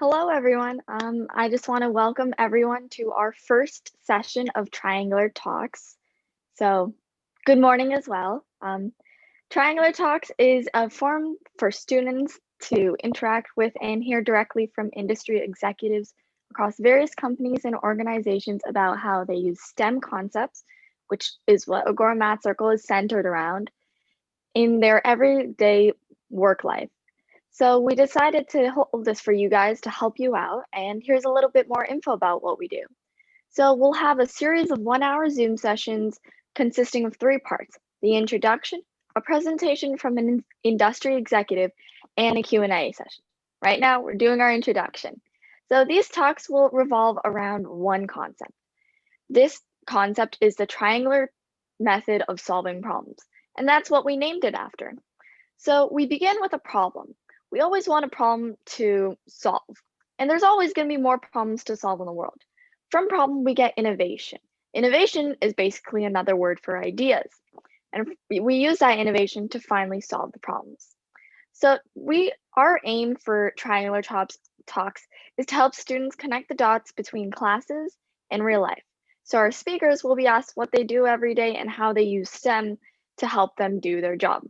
Hello, everyone. I just want to welcome everyone to our first session of Triangular Talks. So, good morning as well. Triangular Talks is a forum for students to interact with and hear directly from industry executives across various companies and organizations about how they use STEM concepts, which is what Agora Math Circle is centered around, in their everyday work life. So we decided to hold this for you guys to help you out, and here's a little bit more info about what we do. So we'll have a series of 1-hour Zoom sessions consisting of 3 parts: the introduction, a presentation from an industry executive, and a Q&A session. Right now, we're doing our introduction. So these talks will revolve around one concept. This concept is the triangular method of solving problems, and that's what we named it after. So we begin with a problem. We always want a problem to solve, and there's always going to be more problems to solve in the world. From problem, we get innovation. Innovation is basically another word for ideas, and we use that innovation to finally solve the problems. So our aim for Triangular Talks is to help students connect the dots between classes and real life. So our speakers will be asked what they do every day and how they use STEM to help them do their job.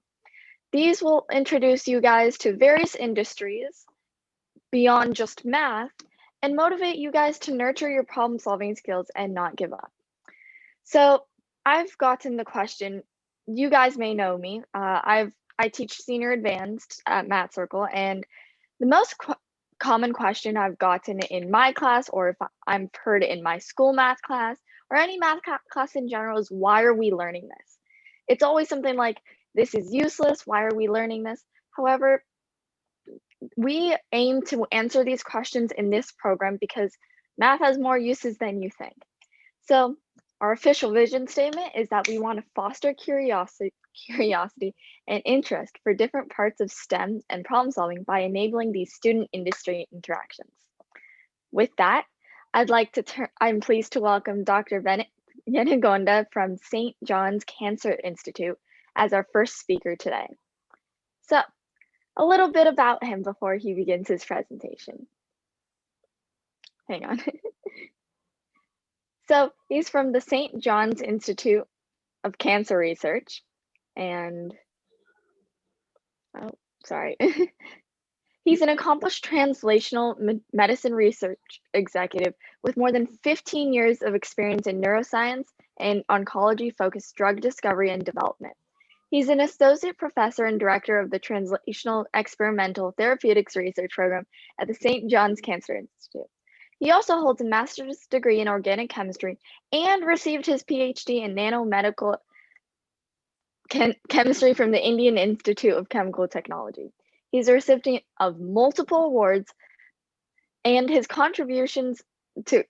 These will introduce you guys to various industries beyond just math and motivate you guys to nurture your problem-solving skills and not give up. So I've gotten the question, you guys may know me, I teach senior advanced at Math Circle, and the most common question I've gotten in my class, or if I've heard it in my school math class, or any math class in general, is why are we learning this? It's always something like, this is useless, why are we learning this? However, we aim to answer these questions in this program because math has more uses than you think. So our official vision statement is that we want to foster curiosity and interest for different parts of STEM and problem solving by enabling these student-industry interactions. With that, I'm pleased to welcome Dr. Yenugonda from St. John's Cancer Institute as our first speaker today. So, a little bit about him before he begins his presentation. Hang on. So, he's from the St. John's Institute of Cancer Research, and he's an accomplished translational medicine research executive with more than 15 years of experience in neuroscience and oncology-focused drug discovery and development. He's an associate professor and director of the Translational Experimental Therapeutics Research Program at the St. John's Cancer Institute. He also holds a master's degree in organic chemistry and received his PhD in nanomedical chemistry from the Indian Institute of Chemical Technology. He's a recipient of multiple awards, and his contributions to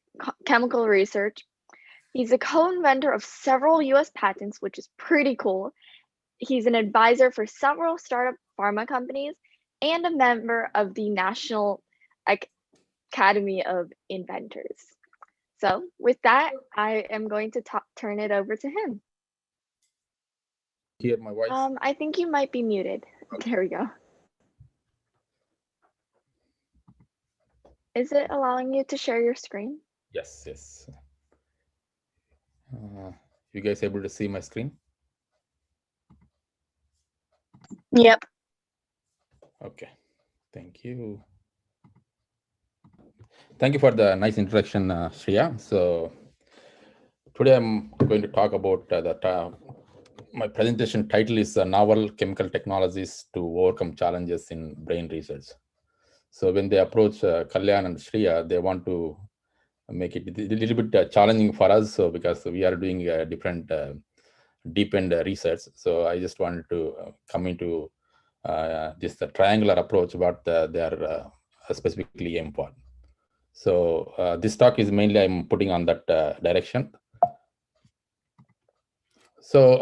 chemical research. He's a co-inventor of several US patents, which is pretty cool. He's an advisor for several startup pharma companies and a member of the National Academy of Inventors. So with that, I am going to turn it over to him. Hear my voice? I think you might be muted. There we go. Is it allowing you to share your screen? Yes. You guys able to see my screen? Yep. Okay. Thank you. Thank you for the nice introduction, Sriya. So today I'm going to talk about my presentation title is Novel Chemical Technologies to Overcome Challenges in Brain Research. So when they approach Kalyan and Sriya, they want to make it a little bit challenging for us, so because we are doing different deep-end research. So I just wanted to come into this triangular approach, what they are specifically aimed for. So this talk is mainly I'm putting on that direction. So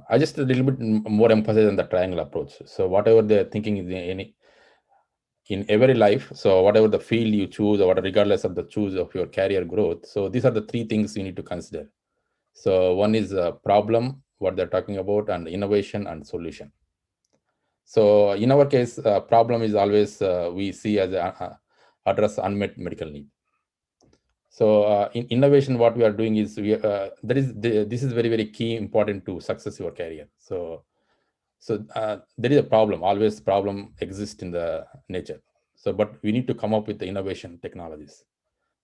I just a little bit more emphasis on the triangle approach. So whatever they're thinking is in every life, so whatever the field you choose, or regardless of the choose of your career growth, so these are the 3 things you need to consider. So one is a problem, what they're talking about, and innovation and solution. So in our case, problem is always we see as address unmet medical need. So in innovation, what we are doing is this is very key important to success your career. So there is a problem. Always problem exists in the nature. So but we need to come up with the innovation technologies.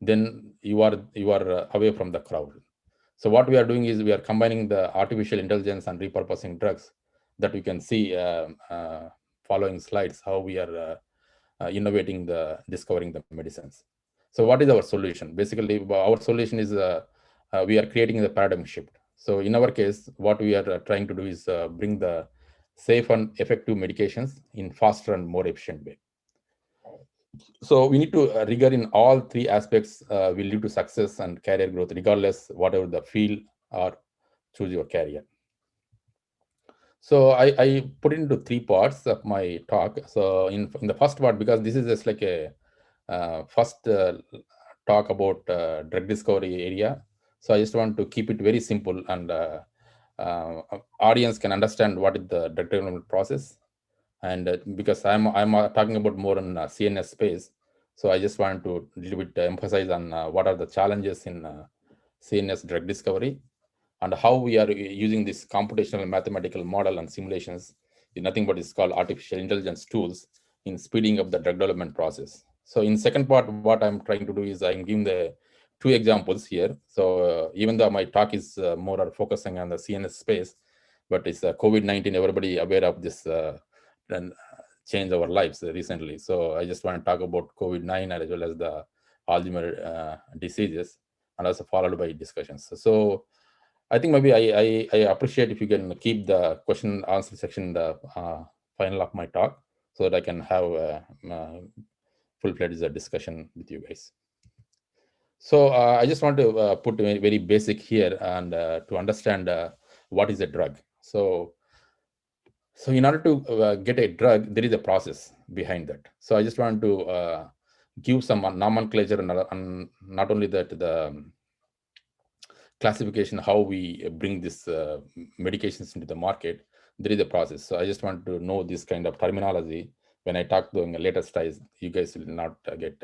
Then you are away from the crowd. So what we are doing is we are combining the artificial intelligence and repurposing drugs that we can see following slides how we are innovating the discovering the medicines. So what is our solution? Basically, our solution is we are creating the paradigm shift. So in our case, what we are trying to do is bring the safe and effective medications in faster and more efficient way. So we need to rigor in all three aspects will lead to success and career growth, regardless whatever the field or choose your career. So I put it into three parts of my talk. So in the first part, because this is just like a first talk about drug discovery area, so I just want to keep it very simple and audience can understand what is the drug development process. And because I'm talking about more in CNS space, so I just want to little bit emphasize on what are the challenges in CNS drug discovery and how we are using this computational mathematical model and simulations is nothing but it's called artificial intelligence tools in speeding up the drug development process. So in second part, what I'm trying to do is I'm giving the two examples here. So even though my talk is more focusing on the CNS space, but it's COVID-19, everybody aware of this and change our lives recently. So I just want to talk about COVID-19 as well as the Alzheimer's diseases and also followed by discussions. So I think maybe I appreciate if you can keep the question and answer section in the final of my talk so that I can have a full-fledged discussion with you guys. So I just want to put very basic here and to understand what is a drug. So in order to get a drug, there is a process behind that. So I just want to give some nomenclature and not only that, the classification, how we bring this medications into the market. There is a process. So I just want to know this kind of terminology. When I talk during a later stage, you guys will not get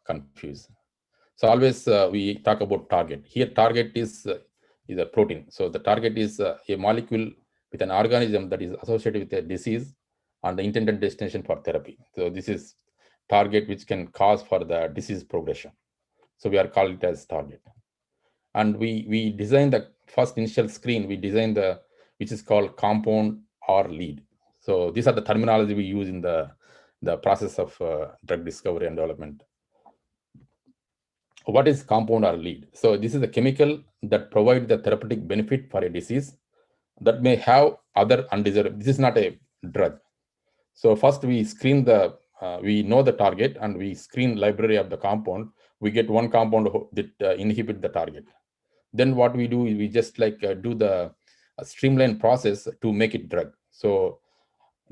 confused. So always we talk about target. Here target is a protein. So the target is a molecule with an organism that is associated with a disease and the intended destination for therapy. So this is target which can cause for the disease progression. So we are calling it as target. And we design the first initial screen, we design the which is called compound or lead. So these are the terminology we use in the process of drug discovery and development. What is compound or lead? So this is a chemical that provides the therapeutic benefit for a disease that may have other undesirable. This is not a drug. So first we screen the we know the target and we screen library of the compound. We get one compound that inhibit the target. Then what we do is we just like do the streamline process to make it drug. So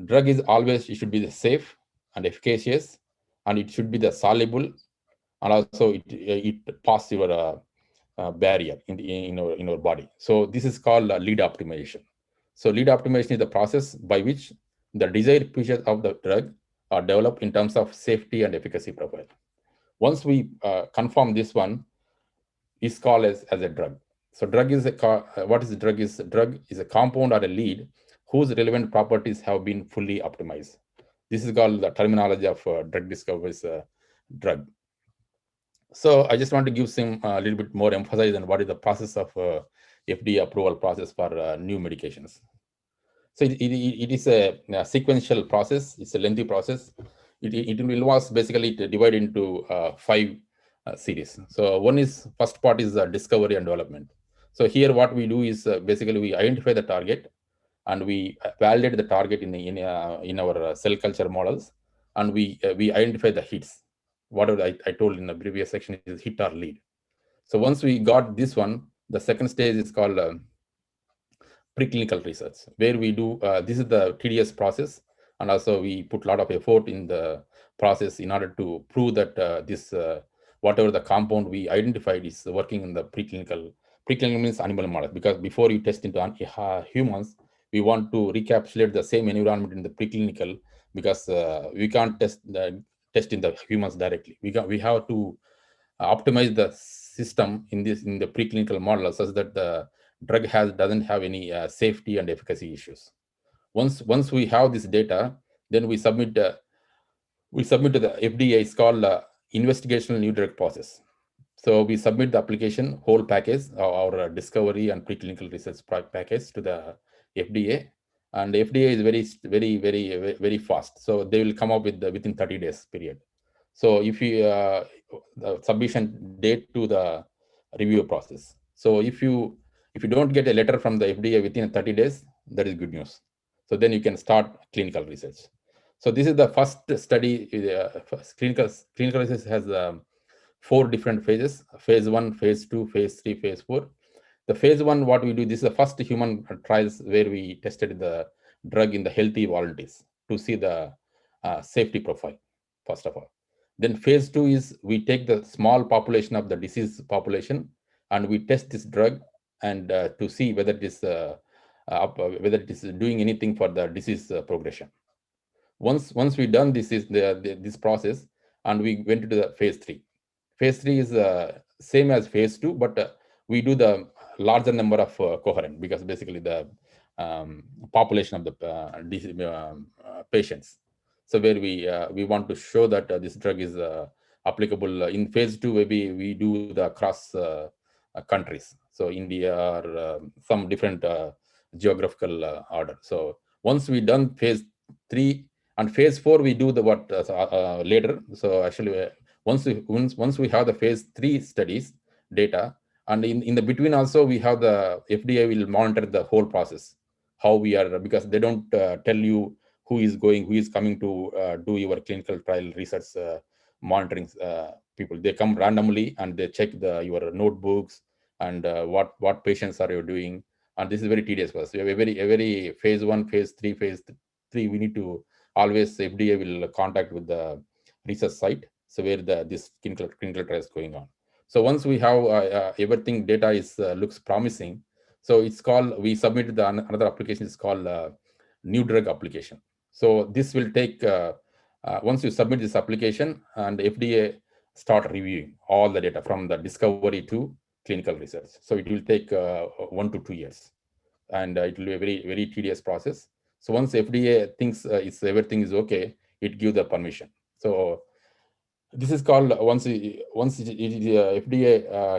drug is always, it should be the safe and efficacious, and it should be the soluble, and also it pass your barrier in our body. So this is called lead optimization. So lead optimization is the process by which the desired features of the drug are developed in terms of safety and efficacy profile. Once we confirm this one, is called as a drug. So drug is what is a drug? Drug is a compound or a lead whose relevant properties have been fully optimized. This is called the terminology of drug discovery is drug. So I just want to give some a little bit more emphasis on what is the process of FDA approval process for new medications. So it is a sequential process. It's a lengthy process. It involves basically divided into five series. So one is first part is discovery and development. So here what we do is basically we identify the target and we validate the target in our cell culture models, and we identify the hits. Whatever I told in the previous section is hit or lead. So once we got this one, the second stage is called preclinical research, where we do this is the tedious process, and also we put a lot of effort in the process in order to prove that this whatever the compound we identified is working in the preclinical. Preclinical means animal model, because before you test into humans, we want to recapitulate the same environment in the preclinical, because we can't test test in the humans directly. We have to optimize the system in the preclinical model such that the drug doesn't have any safety and efficacy issues. Once we have this data, then we submit to the FDA. It's called investigational new drug process. So we submit the application whole package, our discovery and preclinical research package to the FDA, and the FDA is very fast. So they will come up with within 30 days period. So if you the submission date to the review process. So if you don't get a letter from the FDA within 30 days, that is good news. So then you can start clinical research. So this is the first study. Clinical research has 4 different phases: phase 1, phase 2, phase 3, phase 4. The phase 1, what we do, this is the first human trials where we tested the drug in the healthy volunteers to see the safety profile, first of all. Then phase 2 is we take the small population of the disease population and we test this drug and to see whether it is doing anything for the disease progression. Once we done this process, and we went to the phase 3. Phase 3 is same as phase 2, but we do the larger number of cohort, because basically the population of the patients. So where we want to show that this drug is applicable in phase 2. Maybe we do the across countries, so India or some different geographical order. So once we done phase 3 and phase 4, we do the what later. So actually once we have the phase 3 studies data, and in the between also we have the FDA will monitor the whole process, how we are, because they don't tell you who is coming to do your clinical trial research monitoring people. They come randomly and they check your notebooks and what patients are you doing. And this is very tedious for us. We have a very phase 1, phase 3, phase 3. We need to always, FDA will contact with the research site, so where this clinical trial is going on. So once we have everything data is looks promising, so it's called, we submitted another application is called new drug application. So this will take once you submit this application, and FDA start reviewing all the data from the discovery to clinical research. So it will take 1 to 2 years, and it will be a very tedious process. So once FDA thinks everything is okay, it gives the permission. So this is called FDA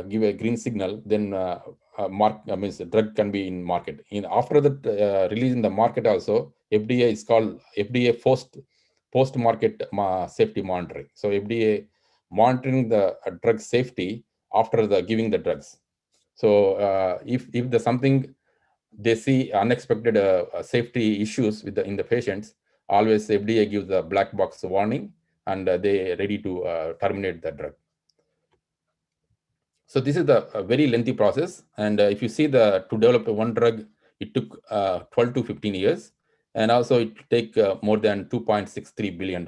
give a green signal, then means the drug can be in market. After that release in the market also, FDA is called FDA post market safety monitoring. So FDA monitoring the drug safety after the giving the drugs. So if the something they see unexpected safety issues in the patients, always FDA gives a black box warning, and they ready to terminate the drug. So this is the very lengthy process, and if you see to develop one drug, it took 12 to 15 years, and also it take more than $2.63 billion.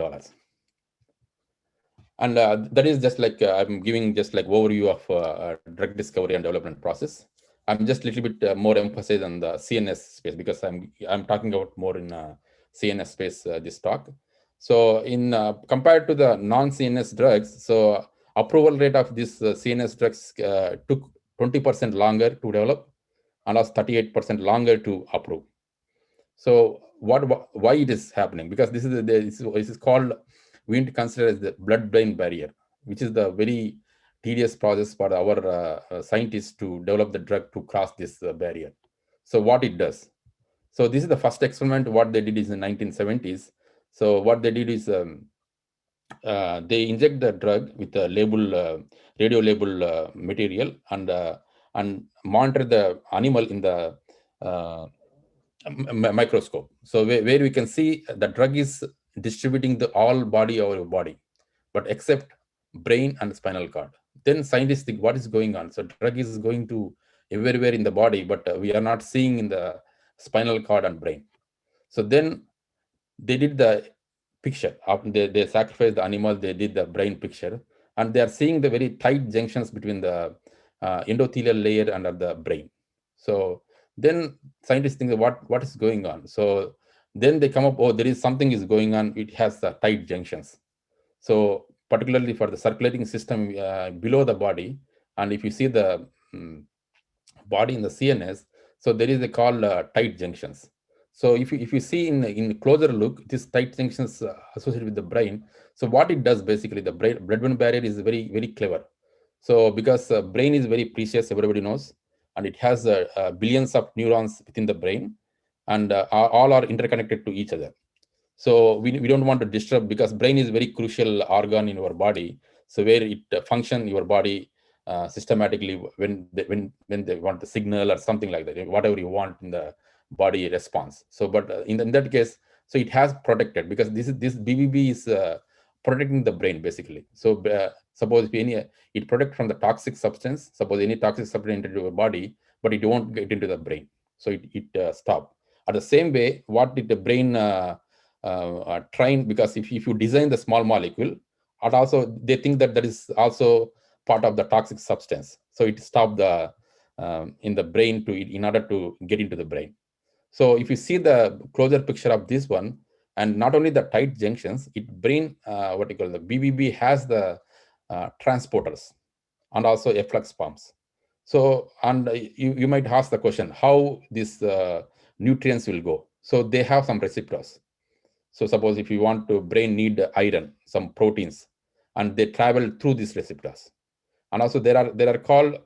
And that is just like I'm giving just like overview of drug discovery and development process. I'm just a little bit more emphasis on the CNS space, because I'm talking about more in CNS space this talk. So in compared to the non-CNS drugs, so approval rate of this CNS drugs took 20% longer to develop, and also 38% longer to approve. So why it is happening? Because this is called, we need to consider as the blood-brain barrier, which is the very tedious process for our scientists to develop the drug to cross this barrier. So what it does? So this is the first experiment. What they did is in 1970s. So what they did is they inject the drug with a radio label material, and monitor the animal in the microscope. So where we can see the drug is distributing the all body of your body, but except brain and spinal cord. Then scientists think, what is going on? So drug is going to everywhere in the body, but we are not seeing in the spinal cord and brain. So then they did the picture. After they sacrificed the animal, they did the brain picture, and they are seeing the very tight junctions between the endothelial layer and the brain. So then scientists think, what is going on? So then they come up, oh, there is something is going on. It has the tight junctions. So particularly for the circulating system below the body, and if you see the mm, body in the CNS, so there is a called tight junctions. So if you see in closer look, these tight junctions associated with the brain. So what it does basically, the brain blood-brain barrier is very very clever. So because brain is very precious, everybody knows, and it has billions of neurons within the brain, and all are interconnected to each other. So we don't want to disturb, because brain is very crucial organ in our body. So where it function your body systematically when they want the signal or something like that, whatever you want in the body response. So but in that case, so it has protected, because this BBB is protecting the brain basically. So suppose if any it protect from the toxic substance, suppose any toxic substance into your body, but it won't get into the brain. So it stop. At the same way, what did the brain train, because if you design the small molecule, and also they think that that is also part of the toxic substance, so it stop the in the brain to in order to get into the brain. So if you see the closer picture of this one, and not only the tight junctions, it brain what you call the BBB has the transporters and also efflux pumps. So and you might ask the question how these nutrients will go. So they have some receptors. So suppose if you want to brain need iron, some proteins, and they travel through these receptors. And also there are called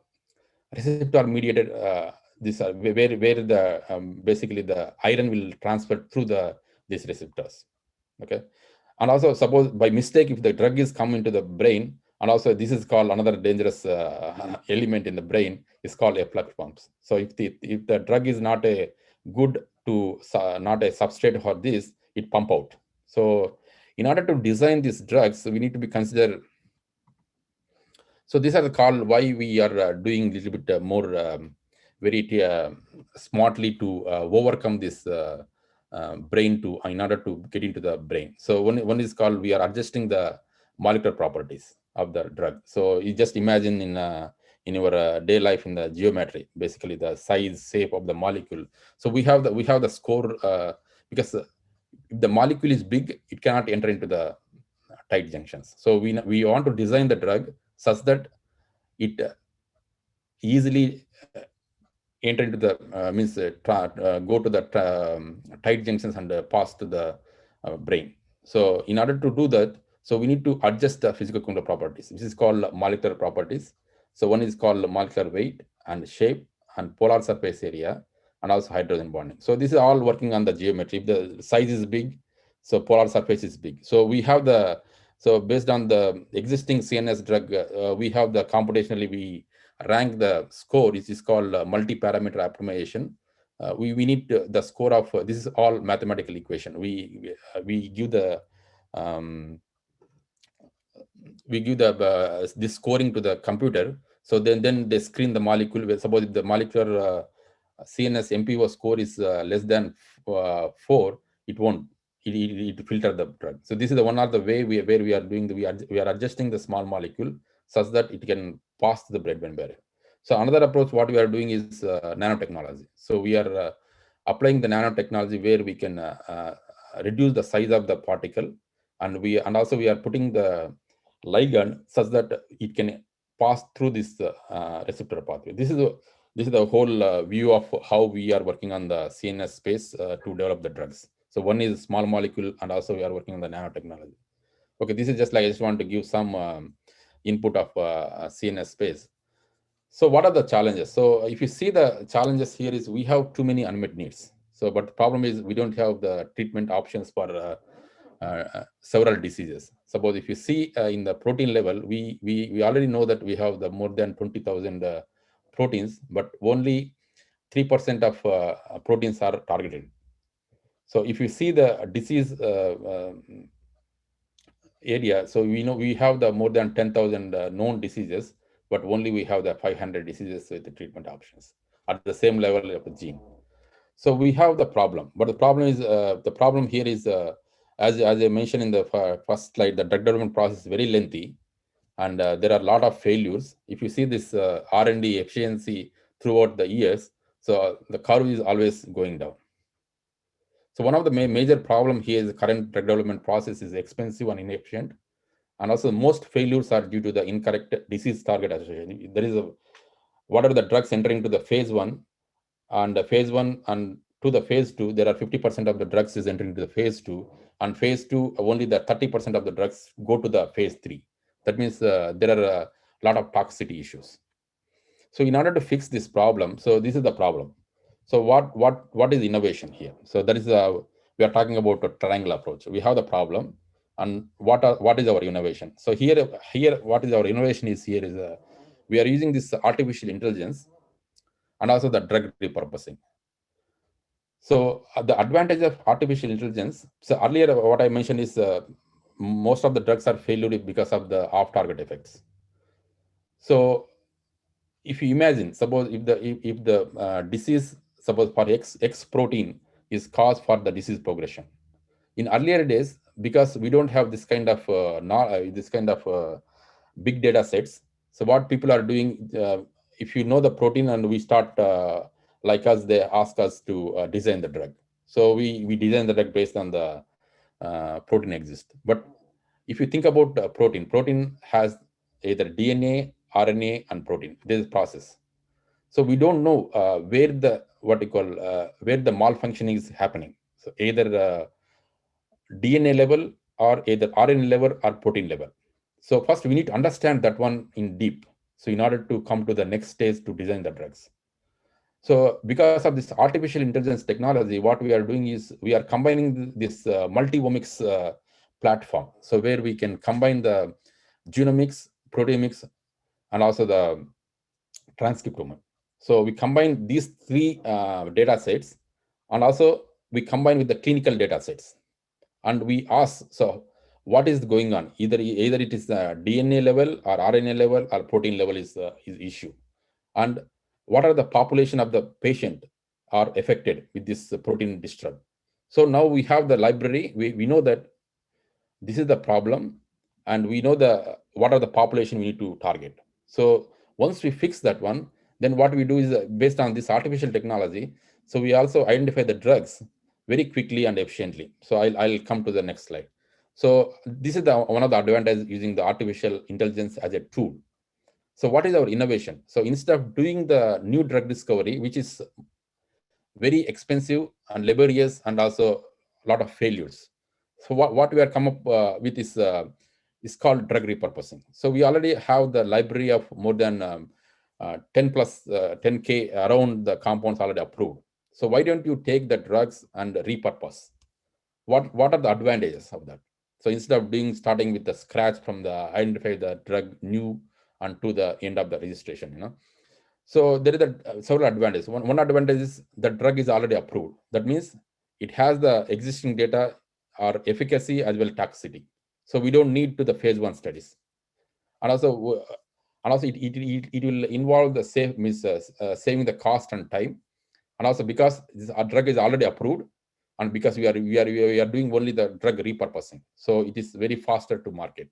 receptor mediated this where the basically the iron will transfer through these receptors. Okay. And also suppose by mistake if the drug is come into the brain, and also this is called another dangerous element in the brain is called efflux pumps. So if the drug is not a good to not a substrate for this, it pump out. So in order to design these drugs, we need to be consider. So these are the call why we are doing a little bit more very smartly to overcome this brain to in order to get into the brain. So one is called we are adjusting the molecular properties of the drug. So you just imagine in your day life in the geometry, basically the size shape of the molecule. So we have the score because if the molecule is big, it cannot enter into the tight junctions. So we want to design the drug such that it easily enter into the means go to the tight junctions and pass to the brain. So in order to do that, so we need to adjust the physical chemical properties. This is called molecular properties. So one is called molecular weight and shape and polar surface area and also hydrogen bonding. So this is all working on the geometry. If the size is big, so polar surface is big. So we have the so based on the existing CNS drug, we have the computationally we rank the score. It is called multi-parameter optimization. We need the score of this is all mathematical equation. We give the um, we give the this scoring to the computer. So then they screen the molecule. Suppose if the molecular CNS MPO score is less than 4, it won't. It filter the drug. So this is the one of the way where we are doing we are adjusting the small molecule such that it can pass the blood-brain barrier. So another approach what we are doing is nanotechnology. So we are applying the nanotechnology where we can reduce the size of the particle, and also we are putting the ligand such that it can pass through this receptor pathway. This is the whole view of how we are working on the CNS space to develop the drugs. So one is small molecule, and also we are working on the nanotechnology. Okay, this is just like I just want to give some input of CNS space. So what are the challenges? So if you see the challenges here is we have too many unmet needs. So but the problem is we don't have the treatment options for several diseases. Suppose if you see in the protein level, we already know that we have the more than 20,000 proteins, but only 3% of proteins are targeted. So if you see the disease area, so we know we have the more than 10,000 known diseases, but only we have the 500 diseases with the treatment options at the same level of the gene. So we have the problem, but the problem here is as I mentioned in the first slide, the drug development process is very lengthy, and there are a lot of failures. If you see this R&D efficiency throughout the years, so the curve is always going down. So one of the major problem here is the current drug development process is expensive and inefficient, And also most failures are due to the incorrect disease target association. There is a, what are the drugs entering to the phase 1, and the phase 1 and to the phase 2, there are 50% of the drugs is entering to the phase 2, and phase 2 only the 30% of the drugs go to the phase 3. That means there are a lot of toxicity issues. So in order to fix this problem, so this is the problem. So what is innovation here? So that is we are talking about a triangle approach. We have the problem, and what is our innovation? So here what is our innovation is here is we are using this artificial intelligence and also the drug repurposing. So the advantage of artificial intelligence. So earlier what I mentioned is most of the drugs are failed because of the off-target effects. So if you imagine, suppose if the disease, suppose for X protein is cause for the disease progression. In earlier days, because we don't have this kind of big data sets, so what people are doing, if you know the protein and we start like us, they ask us to design the drug. So we design the drug based on the protein exist. But if you think about protein has either DNA, RNA, and protein. This is process. So we don't know where the what you call where the malfunctioning is happening. So either DNA level or either RNA level or protein level. So first we need to understand that one in deep. So in order to come to the next stage to design the drugs. So because of this artificial intelligence technology, what we are doing is we are combining this multi-omics platform. So where we can combine the genomics, proteomics, and also the transcriptome. So we combine these three data sets, and also we combine with the clinical data sets, and we ask, so what is going on? Either it is DNA level or RNA level or protein level is issue, and what are the population of the patient are affected with this protein disturb. So now we have the library. We know that this is the problem, and we know the what are the population we need to target. So once we fix that one, then what we do is based on this artificial technology, so we also identify the drugs very quickly and efficiently. So I'll come to the next slide. So this is the one of the advantages using the artificial intelligence as a tool. So what is our innovation? So instead of doing the new drug discovery, which is very expensive and laborious and also a lot of failures. So what we are come up with is called drug repurposing. So we already have the library of more than 10 plus 10K around the compounds already approved. So why don't you take the drugs and repurpose? What are the advantages of that? So instead of doing starting with the scratch from the identify the drug new and to the end of the registration, so there is several advantages. One advantage is the drug is already approved. That means it has the existing data or efficacy as well toxicity. So we don't need to the phase 1 studies. And also, it will involve the saving the cost and time. And also because our drug is already approved, and because we are doing only the drug repurposing, so it is very faster to market.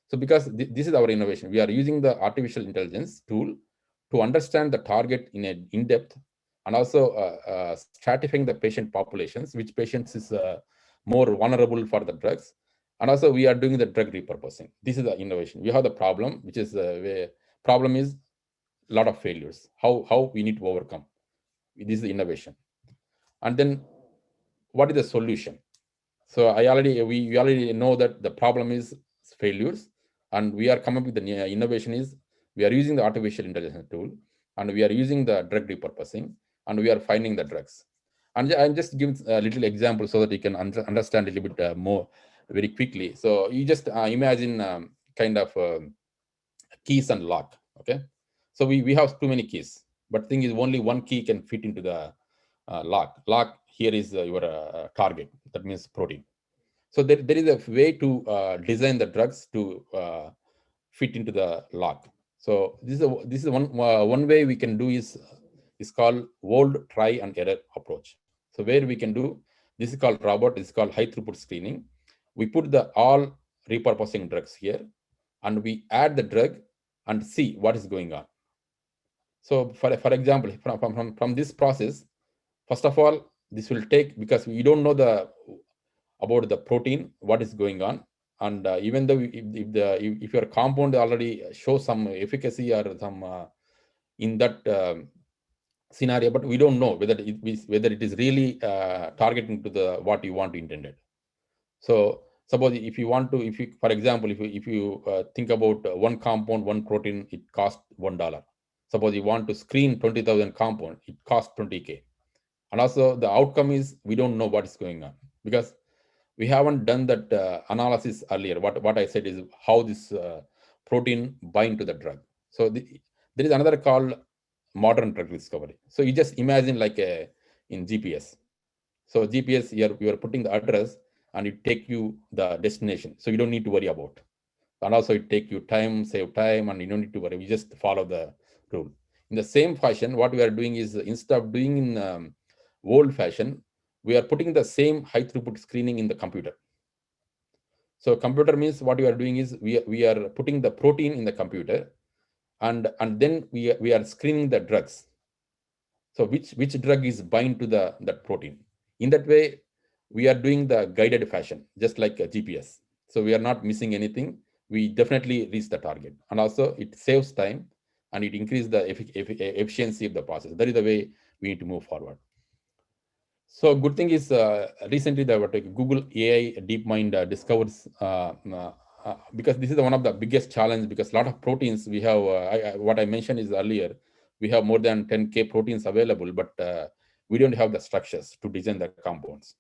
So because this is our innovation, we are using the artificial intelligence tool to understand the target in depth, and also stratifying the patient populations, which patients is more vulnerable for the drugs. And also we are doing the drug repurposing. This is the innovation. We have the problem, which is where problem is a lot of failures. How we need to overcome. This is the innovation. And then what is the solution? So we already know that the problem is failures, and we are coming up with the innovation is we are using the artificial intelligence tool, and we are using the drug repurposing, and we are finding the drugs. And I'm just giving a little example so that you can understand a little bit more very quickly. So you just imagine kind of keys and lock. Okay, so we have too many keys, but thing is only one key can fit into the lock. Here is your target. That means protein. So there is a way to design the drugs to fit into the lock. So this is one way we can do is called old try and error approach. So where we can do this is called robot. This is called high throughput screening. We put the all repurposing drugs here, and we add the drug and see what is going on. So for example, from this process, first of all, this will take, because we don't know the about the protein, what is going on. And even though if your compound already shows some efficacy or some in that scenario, but we don't know whether it is really targeting to the what you want intended. So suppose if you want to, if you, for example, if you think about one compound, one protein, it costs $1. Suppose you want to screen 20,000 compound, it costs 20K. And also the outcome is we don't know what is going on, because we haven't done that analysis earlier. What I said is how this protein bind to the drug. So there is another called modern drug discovery. So you just imagine like in GPS. So GPS, you are putting the address and it take you the destination. So you don't need to worry about. And also it take you time, save time, and you don't need to worry. We just follow the rule. In the same fashion, what we are doing is instead of doing in old fashion, we are putting the same high throughput screening in the computer. So computer means what we are doing is we are putting the protein in the computer, and then we are screening the drugs. So which drug is bind to that protein. In that way, we are doing the guided fashion, just like a GPS. So we are not missing anything. We definitely reach the target, and also it saves time and it increases the efficiency of the process. That is the way we need to move forward. So good thing is recently the Google AI DeepMind discovers because this is one of the biggest challenge, because a lot of proteins we have. What I mentioned is earlier, we have more than 10K proteins available, but we don't have the structures to design the compounds.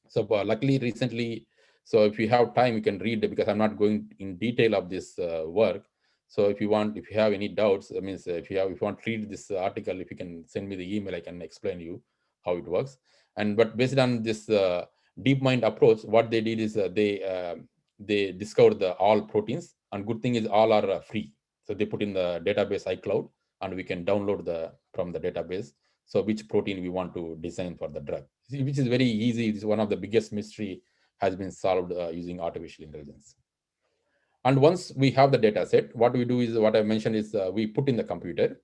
So luckily recently, so if you have time, you can read, because I'm not going in detail of this work. So if you have any doubts, that means if you want to read this article, if you can send me the email, I can explain you how it works. And but based on this DeepMind approach, what they did is they discovered all proteins, and good thing is all are free. So they put in the database iCloud, and we can download from the database. So which protein we want to design for the drug, which is very easy. It's one of the biggest mystery has been solved using artificial intelligence. And once we have the data set, what we do is what I mentioned is we put in the computer,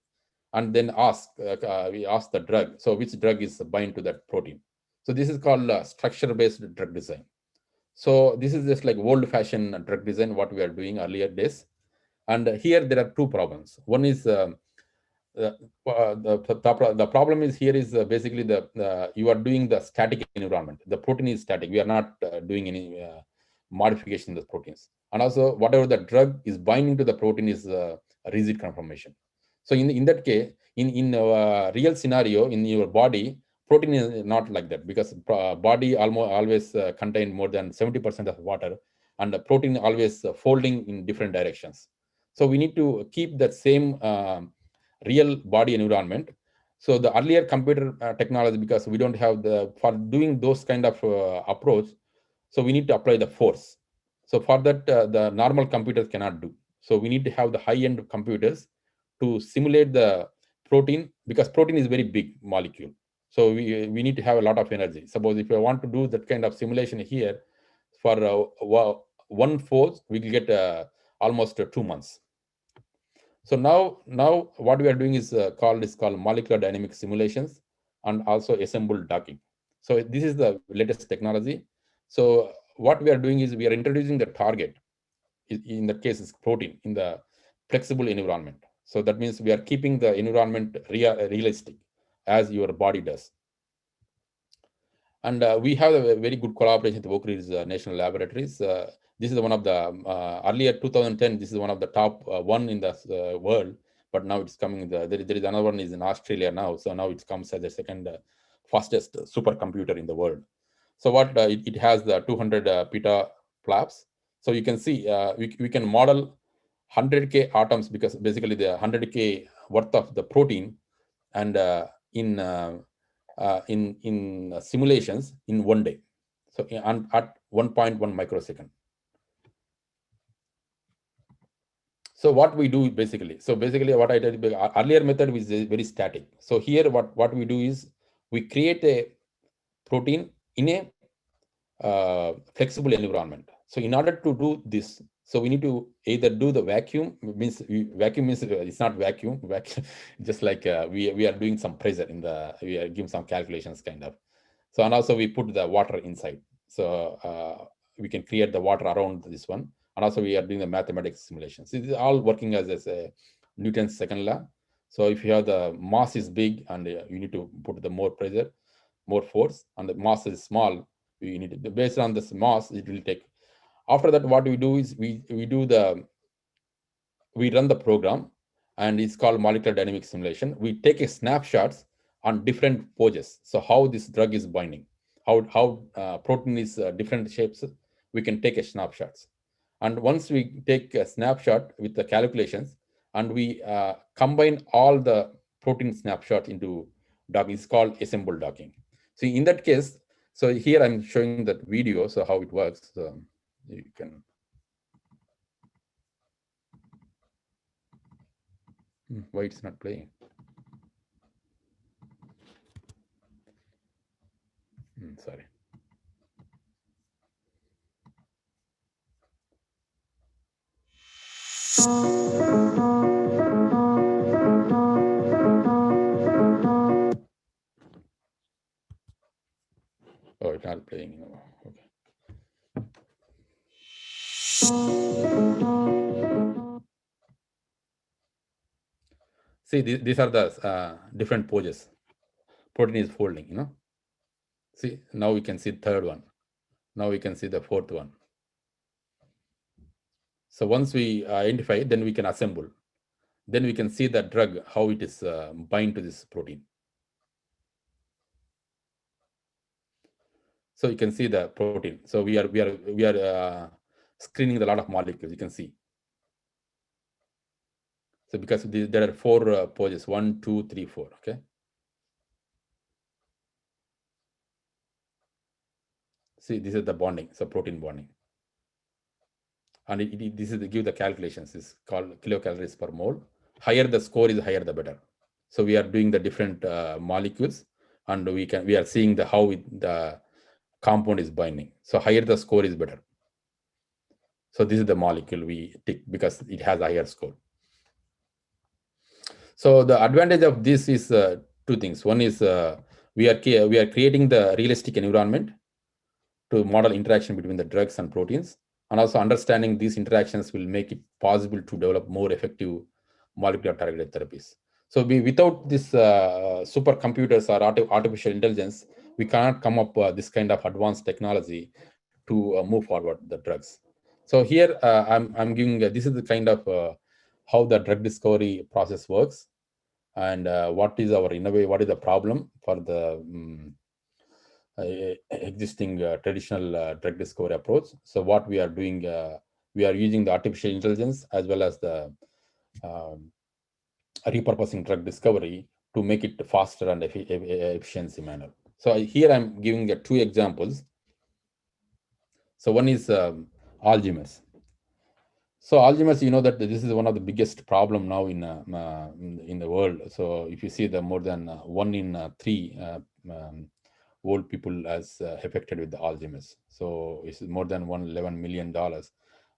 and then we ask the drug, so which drug is bind to that protein. So this is called structure-based drug design. So this is just like old-fashioned drug design, what we are doing earlier days. And here there are two problems. One is uh, the problem is here is basically you are doing the static environment. The protein is static. We are not doing any modification in the proteins. And also whatever the drug is binding to the protein is a rigid conformation. So in that case, in real scenario in your body, protein is not like that, because body almost always contain more than 70% of water, and the protein always folding in different directions. So we need to keep that same real body environment. So the earlier computer technology, because we don't have for doing those kind of approach, so we need to apply the force. So for that, the normal computers cannot do. So we need to have the high-end computers to simulate the protein, because protein is very big molecule. So we need to have a lot of energy. Suppose if I want to do that kind of simulation here, for one force, we will get almost 2 months. So now what we are doing is called molecular dynamic simulations, and also assembled docking. So this is the latest technology. So what we are doing is we are introducing the target. In that case, is protein in the flexible environment. So that means we are keeping the environment realistic as your body does. And we have a very good collaboration with Oak Ridge National Laboratories. This is one of the earlier 2010. This is one of the top one in the world, but now it's coming. There is another one is in Australia now. So now it comes as the second fastest supercomputer in the world. So what it has the 200 petaflops. So you can see we can model 100K atoms, because basically the 100K worth of the protein, and in simulations in one day. So at 1.1 microsecond. So what we do basically, what I did earlier method was very static. So here what we do is we create a protein in a flexible environment. So in order to do this, so we need to either do the vacuum means it's not vacuum just like we are doing some pressure in we are giving some calculations kind of. So and also we put the water inside. So we can create the water around this one. And also we are doing the mathematics simulations. This is all working as a Newton's second law. So if you have the mass is big and you need to put the more pressure, more force, and the mass is small, you need to, based on this mass, it will take. After that, what we do is we run the program, and it's called molecular dynamic simulation. We take a snapshots on different poses. So how this drug is binding, how protein is different shapes, we can take a snapshots. And once we take a snapshot with the calculations, and we combine all the protein snapshots into docking, it's called assemble docking. So in that case, so here I'm showing that video, so how it works. So you can. Why it's not playing? Sorry. Oh, it's not playing. No. Okay. See, these are the different poses. Protein is folding, See, now we can see the third one. Now we can see the fourth one. So once we identify, then we can assemble. Then we can see the drug, how it is bind to this protein. So you can see the protein. So we are screening a lot of molecules. You can see. So because there are 4 poses, 1, 2, 3, 4. Okay. See, this is the bonding. So protein bonding. And this is give the calculations. It's called kilocalories per mole. Higher the score is, higher the better. So we are doing the different molecules, and we are seeing how the compound is binding. So higher the score is better. So this is the molecule we tick because it has a higher score. So the advantage of this is 2 things. One is we are creating the realistic environment to model interaction between the drugs and proteins, and also understanding these interactions will make it possible to develop more effective molecular targeted therapies. So without this supercomputers or artificial intelligence, we cannot come up this kind of advanced technology to move forward the drugs. So here I'm giving this is the kind of how the drug discovery process works, and what is the problem for the existing traditional drug discovery approach. So what we are doing, we are using the artificial intelligence as well as the repurposing drug discovery to make it faster and efficiency manner. So here I'm giving 2 examples. So one is Alzheimer's. So Alzheimer's, that this is one of the biggest problem now in the world. So if you see the more than 1 in 3 old people as affected with the Alzheimer's. So it's more than $11 million. And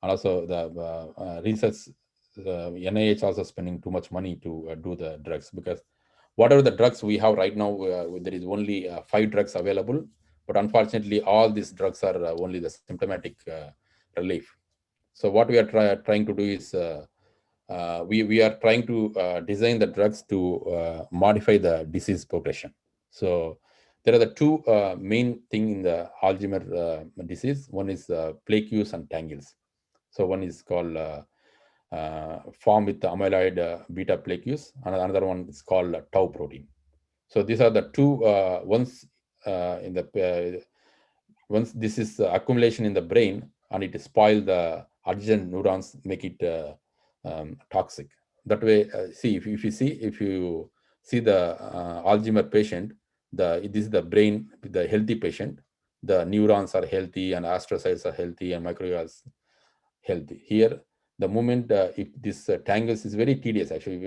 also the research, NIH also spending too much money to do the drugs, because whatever the drugs we have right now, there is only 5 drugs available. But unfortunately, all these drugs are only the symptomatic relief. So what we are trying to do is we are trying to design the drugs to modify the disease progression. So there are the 2 main thing in the Alzheimer disease. One is plaques and tangles. So one is called form with the amyloid beta plaques, and another one is called tau protein. So these are the 2 ones in the once this is accumulation in the brain, and it spoil the adjacent neurons, make it toxic. That way, see if you see the Alzheimer patient, this is the brain, the healthy patient. The neurons are healthy, and astrocytes are healthy, and microglia is healthy. Here, the moment if this tangles is very tedious actually.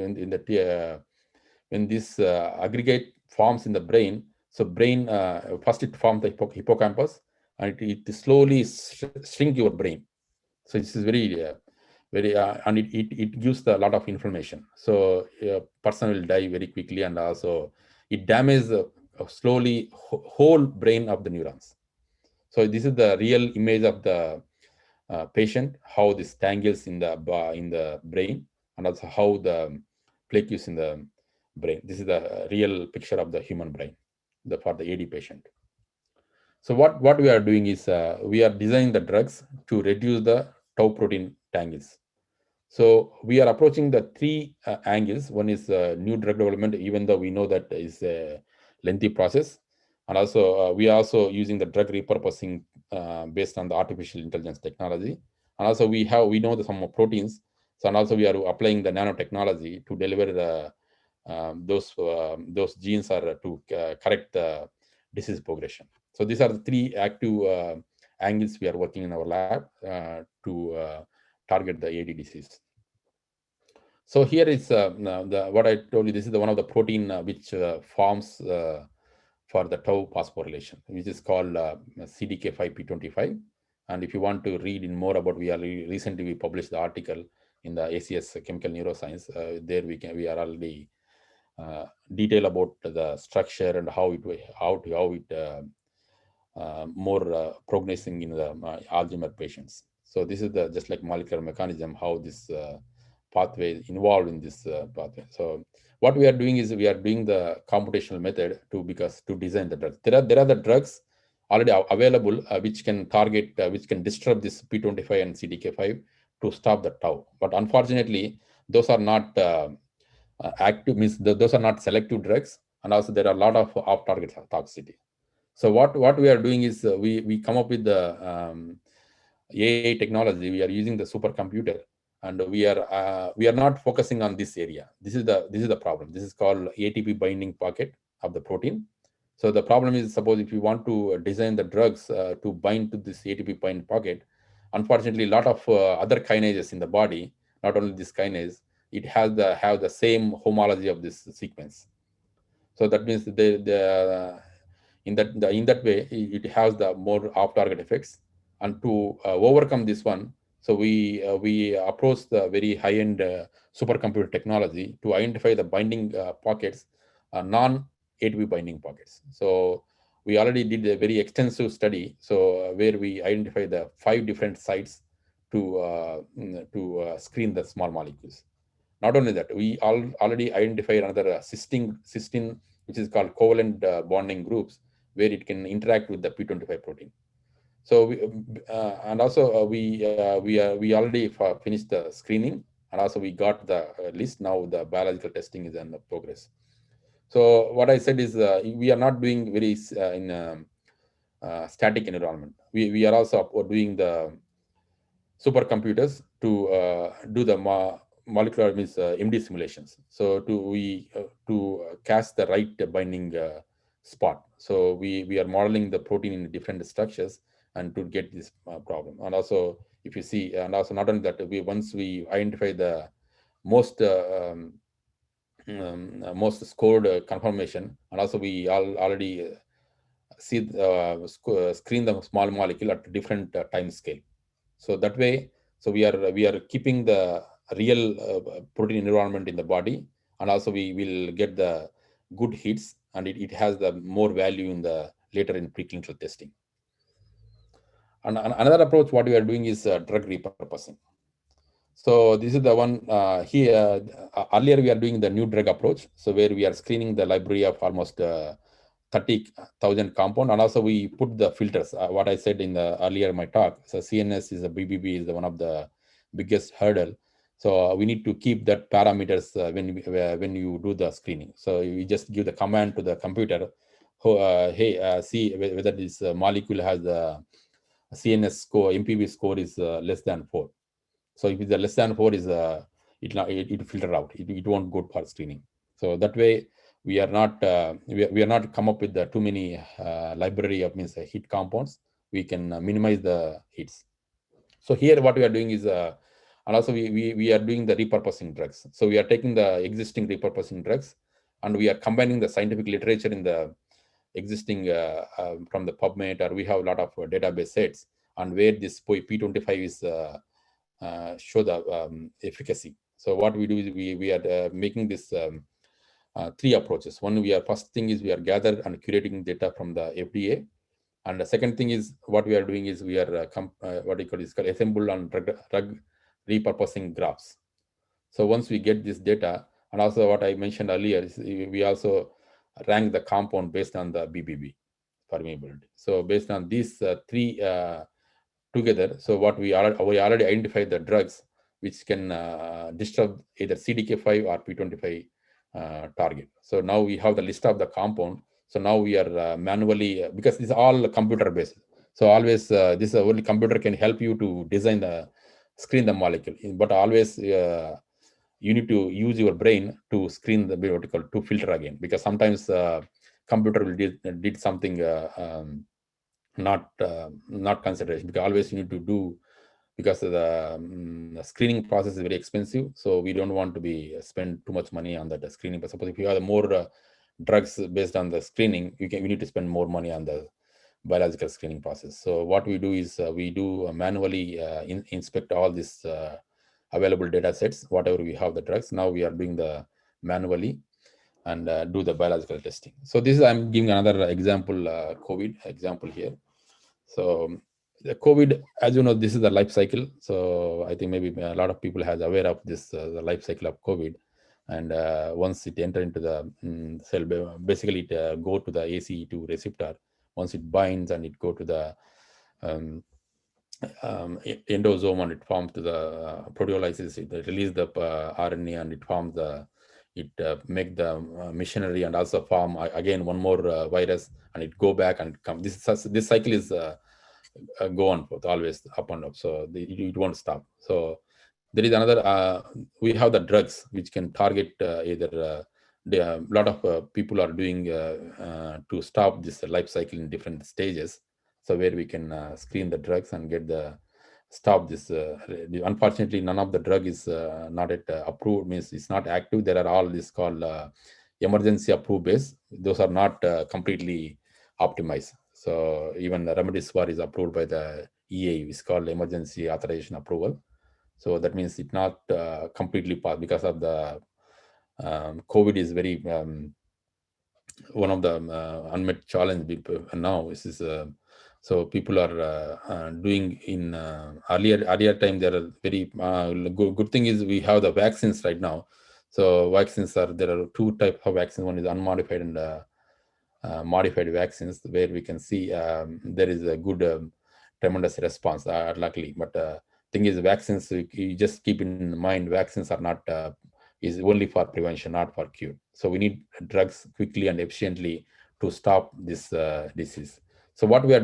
When this aggregate forms in the brain, so brain first it forms the hippocampus, and it slowly shrink your brain. So this is very and it gives a lot of information. So a person will die very quickly, and also it damages slowly whole brain of the neurons. So this is the real image of the patient, how this tangles in the brain, and also how the plaque is in the brain. This is the real picture of the human brain, for the AD patient. So what we are doing is we are designing the drugs to reduce the tau protein tangles. So we are approaching the three angles. One is new drug development, even though we know that is a lengthy process, and also we are also using the drug repurposing based on the artificial intelligence technology, and also we know the some proteins. So and also we are applying the nanotechnology to deliver the those genes are to correct the disease progression. So these are the three active angles we are working in our lab to target the AD disease. So here is what I told you. This is one of the protein which forms for the tau phosphorylation, which is called CDK5P25. And if you want to read in more about, recently we published the article in the ACS Chemical Neuroscience. There we are already detail about the structure and how it more progressing in the Alzheimer patients. So this is the just like molecular mechanism, how this pathway involved in this pathway. So what we are doing is we are doing the computational method to design the drugs. There are the drugs already available which can target which can disrupt this P25 and CDK5 to stop the tau. But unfortunately, those are not active. Means those are not selective drugs, and also there are a lot of off-target toxicity. So what we are doing is we come up with the AI technology. We are using the supercomputer, and we are not focusing on this area. This is the problem. This is called ATP binding pocket of the protein. So the problem is, suppose if you want to design the drugs to bind to this ATP binding pocket, unfortunately, a lot of other kinases in the body, not only this kinase, it have the same homology of this sequence. So that means in that way it has the more off-target effects. And to overcome this one, so we approach the very high-end supercomputer technology to identify the binding pockets, non-ATP binding pockets. So we already did a very extensive study, so where we identify the 5 different sites to screen the small molecules. Not only that, we already identified another cysteine, which is called covalent bonding groups, where it can interact with the P25 protein. So and also we already finished the screening, and also we got the list. Now the biological testing is in progress. So what I said is we are not doing very in static environment. We are also doing the supercomputers to do the molecular means MD simulations. So to cast the right binding spot. So we are modeling the protein in different structures and to get this problem. And also, if you see, and also not only that, once we identify the most most scored conformation, and also we already screen the small molecule at different time scale. So that way, so we are keeping the real protein environment in the body, and also we will get the good hits, and it has the more value in the later in preclinical testing. And another approach what we are doing is drug repurposing. So this is the one here. Earlier we are doing the new drug approach, so where we are screening the library of almost 30,000 compound, and also we put the filters. What I said in the earlier my talk. So CNS is a BBB is one of the biggest hurdle. So we need to keep that parameters when you do the screening. So you just give the command to the computer, hey, see whether this molecule has a CNS score, MPV score is less than 4. So if it's less than 4 is it filter out. It won't go for screening. So that way we are not we are not come up with too many library of means hit compounds. We can minimize the hits. So here what we are doing is and also we are doing the repurposing drugs. So we are taking the existing repurposing drugs, and we are combining the scientific literature in the existing from the PubMed, or we have a lot of database sets, and where this P25 is show the efficacy. So what we do is we are making this 3 approaches. One, first thing is we are gather and curating data from the FDA, And the second thing is what we are doing is we are what we call is called assemble on drug repurposing graphs. So once we get this data, and also what I mentioned earlier is we also rank the compound based on the BBB permeability. So based on these three together, so what we already identified the drugs which can disturb either CDK5 or P25 target. So now we have the list of the compound. So now we are manually because this is all computer based. So always this only computer can help you to design the screen the molecule, but always you need to use your brain to screen the vertical to filter again, because sometimes computer will did something not consideration, because always you need to do, because the screening process is very expensive, so we don't want to be spend too much money on that screening. But suppose if you have more drugs based on the screening, we need to spend more money on the biological screening process. So what we do is we do manually inspect all these available data sets, whatever we have the drugs. Now we are doing the manually and do the biological testing. So this is, I'm giving another example, COVID example here. So the COVID, as you know, this is the life cycle. So I think maybe a lot of people has aware of this the life cycle of COVID. And once it enter into the cell, basically it go to the ACE2 receptor. Once it binds and it go to the um, endosome and it forms to the proteolysis, it release the RNA and it forms the, it make the machinery and also form again one more virus, and it go back and come. This cycle is go on for always up and up. So it won't stop. So there is another. We have the drugs which can target either. A lot of people are doing to stop this life cycle in different stages. So where we can screen the drugs and get the stop this. Unfortunately, none of the drug is not yet approved. Means it's not active. There are all this called emergency approved base. Those are not completely optimized. So even the remdesivir is approved by the EA. It's called emergency authorization approval. So that means it not completely passed because of the COVID is very one of the unmet challenge now. This is so people are doing in earlier time. There are very good thing is we have the vaccines right now. So vaccines are, there are two types of vaccines. One is unmodified and modified vaccines, where we can see there is a good tremendous response, luckily. But thing is, vaccines, you just keep in mind, vaccines are not is only for prevention, not for cure. So we need drugs quickly and efficiently to stop this disease. So what we are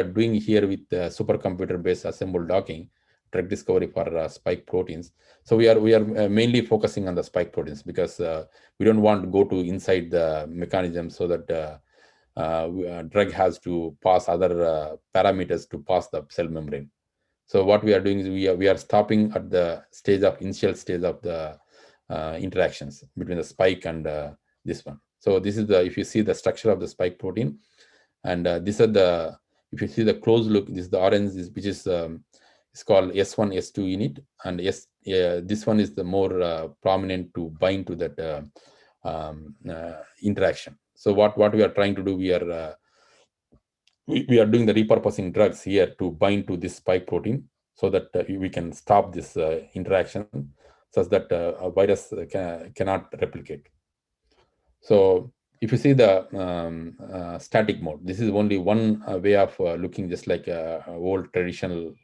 doing here with supercomputer based assembled docking drug discovery for spike proteins. So we are mainly focusing on the spike proteins, because we don't want to go to inside the mechanism, so that drug has to pass other parameters to pass the cell membrane. So what we are doing is we are stopping at the initial stage of the interactions between the spike and this one. So this is the, if you see the structure of the spike protein, and these are the, if you see the close look, this is the orange, which is it's called S1 S2 unit, and this one is the more prominent to bind to that interaction. So what we are trying to do, we are doing the repurposing drugs here to bind to this spike protein, so that we can stop this interaction, such that a virus cannot replicate. So if you see the static mode, this is only one way of looking, just like a old traditional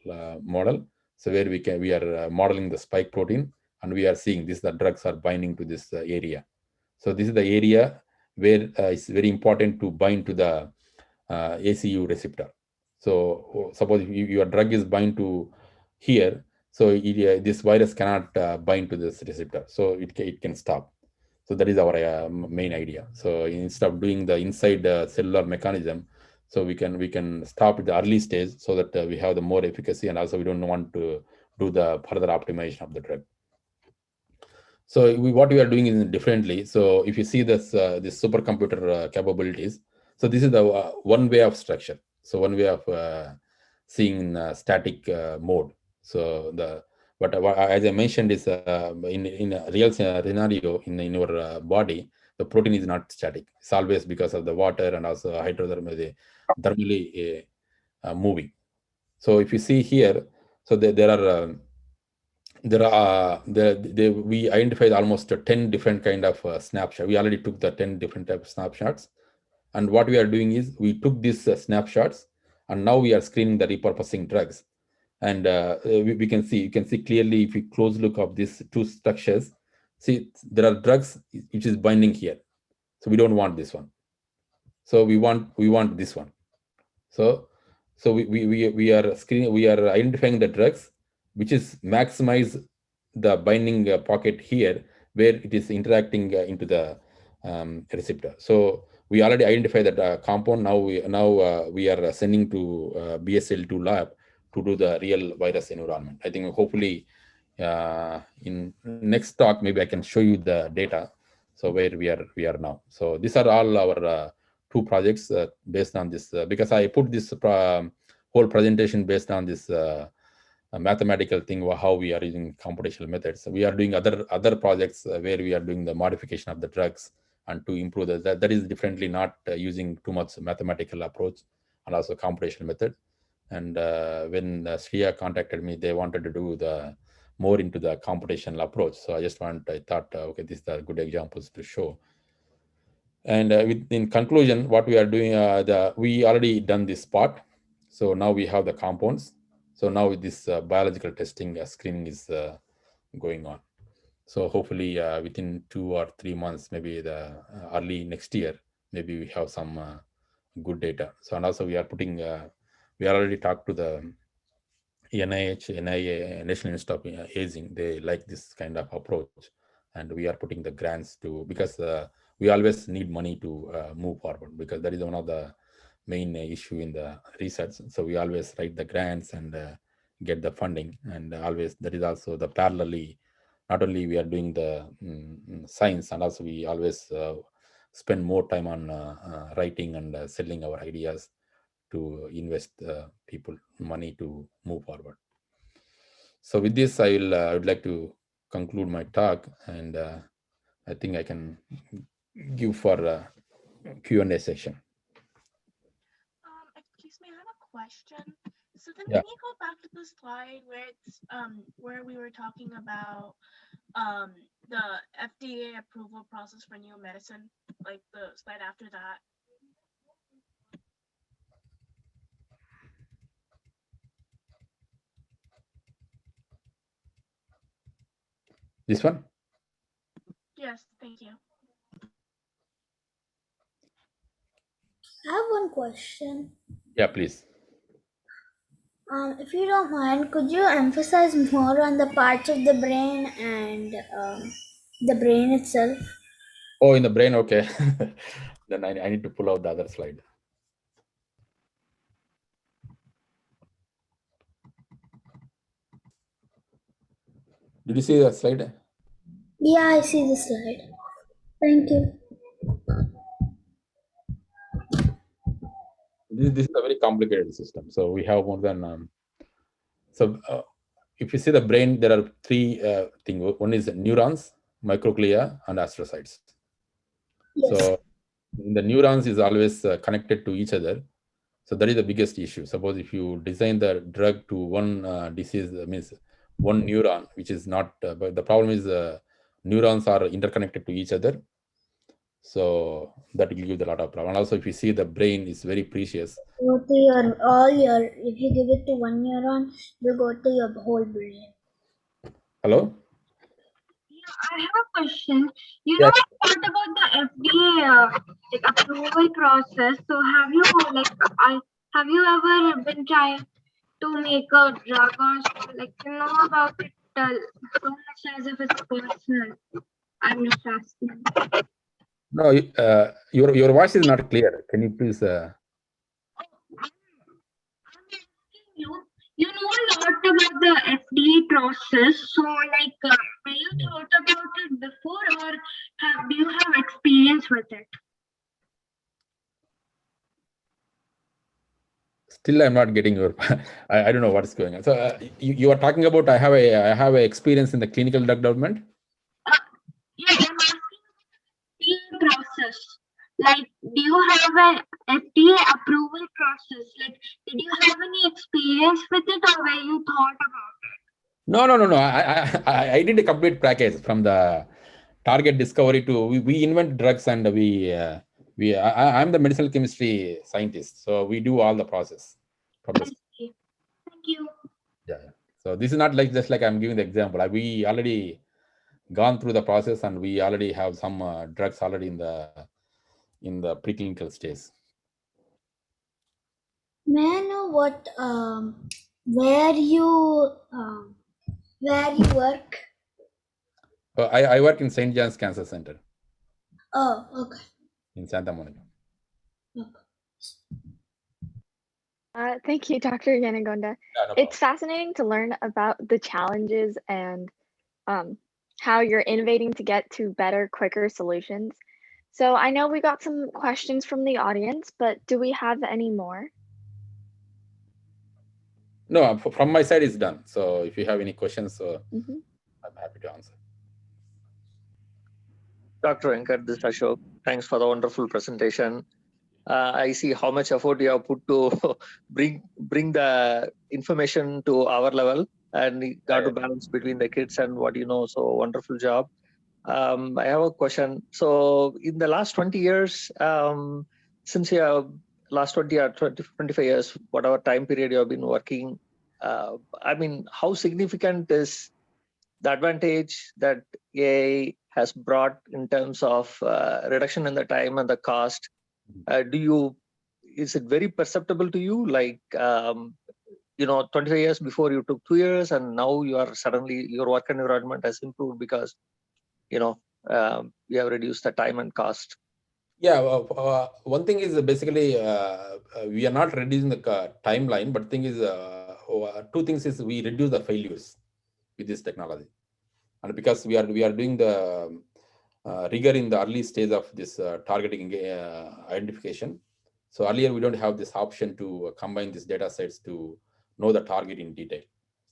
model. So where we are modeling the spike protein, and we are seeing this, the drugs are binding to this area. So this is the area where it's very important to bind to the ACU receptor. So suppose if your drug is bind to here, so this virus cannot bind to this receptor, so it can stop. So that is our main idea. So instead of doing the inside cellular mechanism, so we can stop at the early stage, so that we have the more efficacy, and also we don't want to do the further optimization of the drug. So what we are doing is differently. So if you see this supercomputer capabilities, so this is the one way of structure. So one way of seeing static mode. So but as I mentioned is in a real scenario in your body, the protein is not static. It's always because of the water and also hydrothermal. thermally moving. So if you see here, so we identified almost 10 different kind of snapshot. We already took the 10 different type of snapshots, and what we are doing is we took these snapshots, and now we are screening the repurposing drugs. And we can see, you can see clearly if you close look of these two structures. See, there are drugs which is binding here, so we don't want this one. So we want this one. So we are screening, we are identifying the drugs which is maximize the binding pocket here, where it is interacting into the receptor. So we already identified that compound. Now we are sending to BSL2 lab to do the real virus environment. I think hopefully in next talk maybe I can show you the data. So where we are now. So these are all our two projects based on this, because I put this whole presentation based on this mathematical thing, how we are using computational methods. We are doing other projects where we are doing the modification of the drugs and to improve that is differently, not using too much mathematical approach and also computational method. And when Sriya contacted me, they wanted to do the more into the computational approach. So I thought, okay, these are good examples to show. And in conclusion, what we are doing, we already done this part. So now we have the compounds. So now this biological testing screening is going on. So hopefully within 2 or 3 months, maybe the early next year, maybe we have some good data. So and also we are putting, we already talked to the NIH, NIA, National Institute of Aging. They like this kind of approach, and we are putting the grants to, because we always need money to move forward, because that is one of the main issue in the research. So we always write the grants and get the funding, and always that is also the parallelly. Not only we are doing the science, and also we always spend more time on writing and selling our ideas to invest people money to move forward. So with this, I would like to conclude my talk, and I think I can give for Q&A session. Excuse me, I have a question. So then, Yeah. can you go back to the slide where it's where we were talking about the FDA approval process for new medicine, like the slide after that? This one? Yes, thank you. I have one question. Yeah, please. If you don't mind, could you emphasize more on the parts of the brain and the brain itself? Oh, in the brain, okay. Then I need to pull out the other slide. Did you see that slide? Yeah, I see the slide. Thank you. This is a very complicated system. So we have more than so if you see the brain, there are three things. One is neurons, microglia, and astrocytes. Yes. So the neurons is always connected to each other. So that is the biggest issue. Suppose if you design the drug to one disease, means one neuron, which is not, but the problem is neurons are interconnected to each other. So that will give a lot of problem. And also, if you see the brain is very precious. Go to your all your. If you give it to one neuron, you go to your whole brain. Hello? Yeah, I have a question. You know, Yeah. I thought about the FDA approval process. So have you have you ever been trying to make a drug or so, like you know about it so much as if it's personal? I'm just asking. No, your voice is not clear. Can you please? You you know a lot about the FDA process. So like, have you thought about it before, or do you have experience with it? Still, I'm not getting your. I don't know what's going on. So you are talking about I have a experience in the clinical drug development. Yeah, I'm asking the process. Like, do you have an FDA approval process? Like, did you have any experience with it, or were you thought about it? No. I did a complete package from the target discovery to we invent drugs, and I'm the medicinal chemistry scientist, so we do all the process from the. Okay. Thank you. Yeah. So this is not like just like I'm giving the example. We already gone through the process, and we already have some drugs already in the preclinical stage. May I know what where you work? I work in St. John's Cancer Center Oh, okay. in Santa Monica. Thank you, Dr. Yenugonda. Yeah, no It's problem. fascinating to learn about the challenges and how you're innovating to get to better, quicker solutions. So I know we got some questions from the audience, but do we have any more? No, from my side it's done. So if you have any questions, Mhm. I'm happy to answer. Dr. Venkata, this is Ashok. Thanks for the wonderful presentation. I see how much effort you have put to bring the information to our level, and you got to balance between the kids and what you know. So wonderful job. I have a question. So in the last 20 years, since you have last 20 or 25 years, whatever time period you have been working, I mean, how significant is the advantage that AI has brought in terms of reduction in the time and the cost? Is it very perceptible to you? Like, 25 years before you took 2 years, and now you are suddenly your work environment has improved because you have reduced the time and cost. Yeah, one thing is basically we are not reducing the timeline, but thing is two things is we reduce the failures with this technology, and because we are doing the rigor in the early stage of this targeting identification. So earlier we don't have this option to combine these data sets to know the target in detail.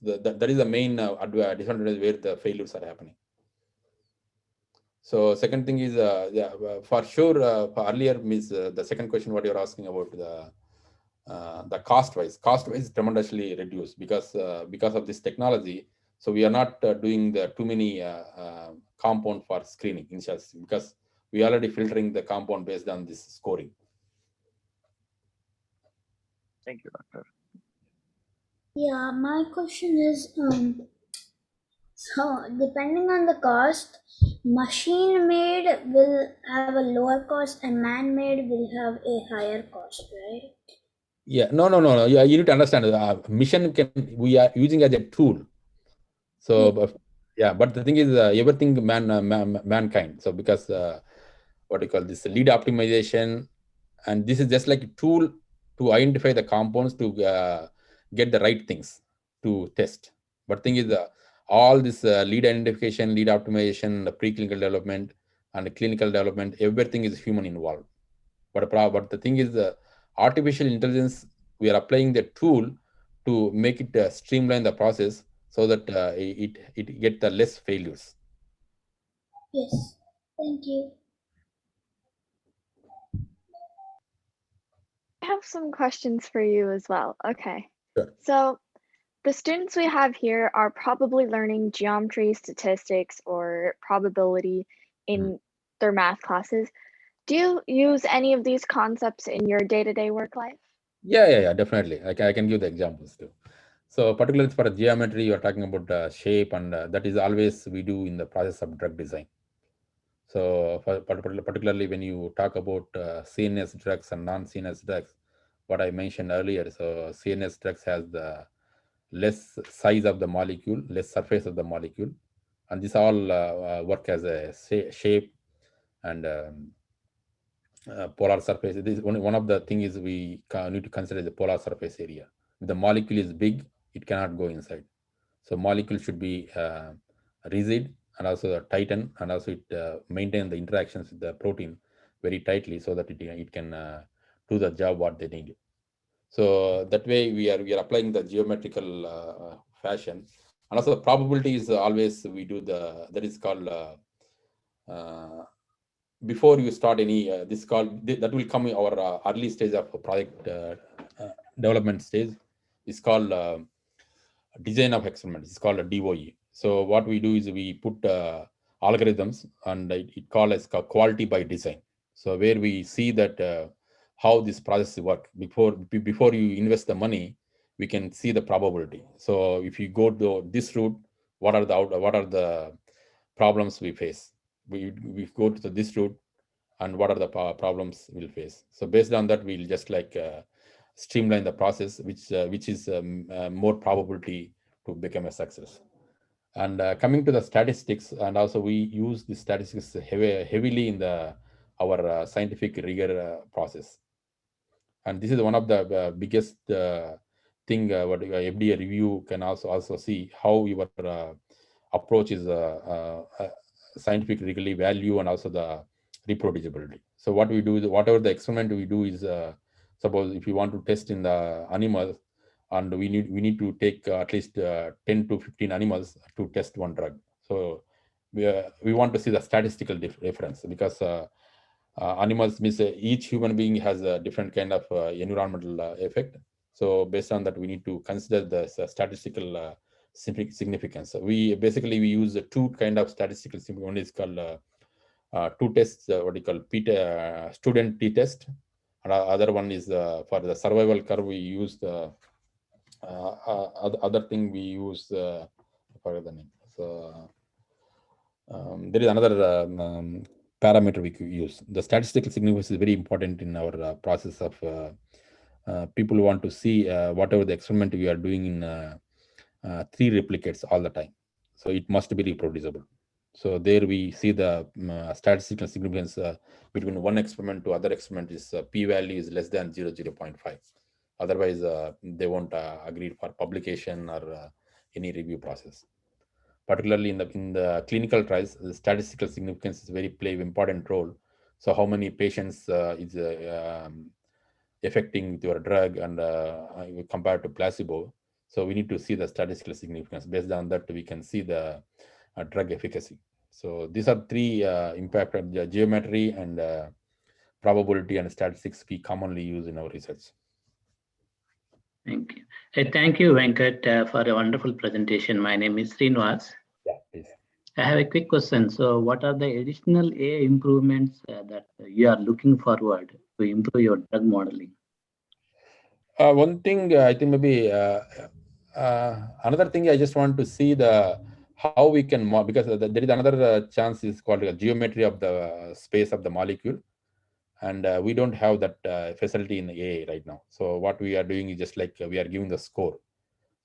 That is the main disadvantage where the failures are happening. So second thing is, for sure, for earlier means the second question what you're asking about the cost wise tremendously reduced because of this technology. So we are not doing the too many compound for screening initially, because we already filtering the compound based on this scoring. Thank you, doctor. Yeah, my question is so depending on the cost, machine made will have a lower cost and man made will have a higher cost, right? Yeah, no. Yeah, you need to understand. Mission we are using as a tool. So, but the thing is, everything mankind. So because what do you call this lead optimization, and this is just like a tool to identify the compounds to get the right things to test. But thing is, all this lead identification, lead optimization, the preclinical development, and the clinical development, everything is human involved. But the thing is, artificial intelligence, we are applying the tool to make it streamline the process so that it get the less failures. Yes. Thank you. I have some questions for you as well. Okay. Sure. So the students we have here are probably learning geometry, statistics, or probability in their math classes. Do you use any of these concepts in your day-to-day work life? Yeah, definitely. I can give the examples too. So particularly for geometry, you are talking about shape, and that is always we do in the process of drug design. So particularly when you talk about CNS drugs and non-CNS drugs, what I mentioned earlier, so CNS drugs has the less size of the molecule, less surface of the molecule, and this all work as a shape and polar surface. This is one of the thing is we need to consider the polar surface area. If the molecule is big, it cannot go inside. So molecule should be rigid and also tighten, and also it maintain the interactions with the protein very tightly so that it can do the job what they need. So that way we are applying the geometrical fashion, and also the probability is always we do the that is called uh, before you start any, this called, that will come in our early stage of project development stage. It's called design of experiments. It's called a DOE. So what we do is we put algorithms, and it called as quality by design. So where we see that how this process work before you invest the money, we can see the probability. So if you go to this route, what are the problems we face? We go to this route, and what are the problems we'll face. So based on that, we'll just like streamline the process, which is more probability to become a success. And coming to the statistics, and also we use the statistics heavily in our scientific rigor process. And this is one of the biggest thing what FDA review can also see how your approach is scientific rigidly value, and also the reproducibility. So what we do is, whatever the experiment we do is, suppose if you want to test in the animals, and we need to take at least 10 to 15 animals to test one drug. So we want to see the statistical difference, because animals means each human being has a different kind of environmental effect. So based on that, we need to consider the statistical significance. We use two kind of statistical significance. One is called two tests, what you call student t-test, and other one is for the survival curve. We use the other thing we use for the name. So there is another parameter we could use. The statistical significance is very important in our process of people who want to see whatever the experiment we are doing in 3 replicates all the time. So it must be reproducible. So there we see the statistical significance between one experiment to other experiment is p-value is less than 0.5. Otherwise, they won't agree for publication or any review process. Particularly in the clinical trials, the statistical significance is play important role. So how many patients is affecting your drug, and compared to placebo. So we need to see the statistical significance. Based on that, we can see the drug efficacy. So these are 3 impact of the geometry and probability and statistics we commonly use in our research. Thank you. Thank you, Venkat, for a wonderful presentation. My name is Srinivas. Yeah, please. I have a quick question. So what are the additional AI improvements that you are looking forward to improve your drug modeling? One thing I think maybe another thing I just want to see how we can because there is another chance is called geometry of the space of the molecule, and we don't have that facility in AI right now. So what we are doing is just like we are giving the score.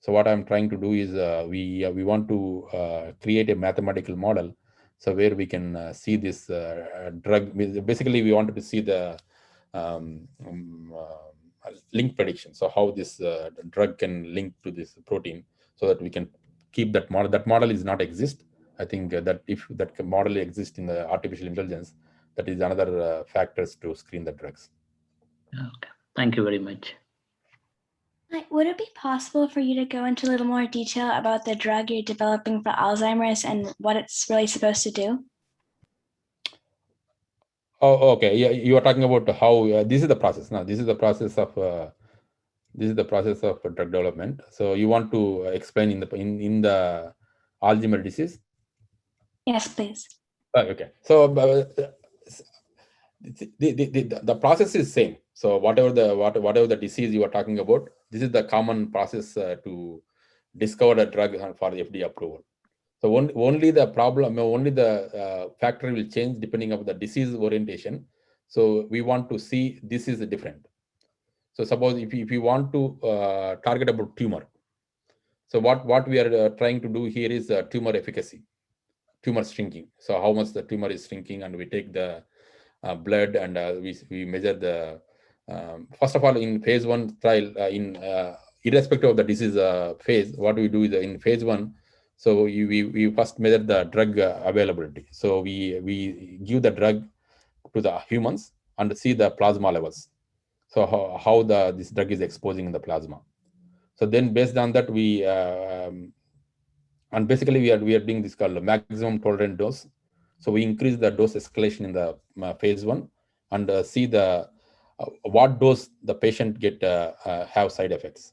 So what I'm trying to do is we want to create a mathematical model, so where we can see this drug. Basically, we wanted to see the link prediction. So how this drug can link to this protein, so that we can keep that model. That model is not exist. I think that if that model exists in the artificial intelligence, that is another factors to screen the drugs. Okay, thank you very much. Would it be possible for you to go into a little more detail about the drug you're developing for Alzheimer's and what it's really supposed to do? Oh, okay. Yeah, you are talking about how this is the process. Now, this is the process of drug development. So you want to explain in the Alzheimer's disease? Yes, please. Okay. So the process is same. So whatever the disease you are talking about, this is the common process to discover a drug for the FDA approval. So only the factor will change depending on the disease orientation. So we want to see this is different. So suppose if you want to target about tumor, so what we are trying to do here is tumor efficacy, tumor shrinking. So how much the tumor is shrinking, and we take the blood, and we measure the first of all in phase 1 trial irrespective of the disease phase. What we do is in phase 1. So we first measure the drug availability. So we give the drug to the humans and see the plasma levels. So how this drug is exposing in the plasma. So then based on that, and basically we are doing this called maximum tolerant dose. So we increase the dose escalation in the phase 1 and see the what dose the patient get have side effects.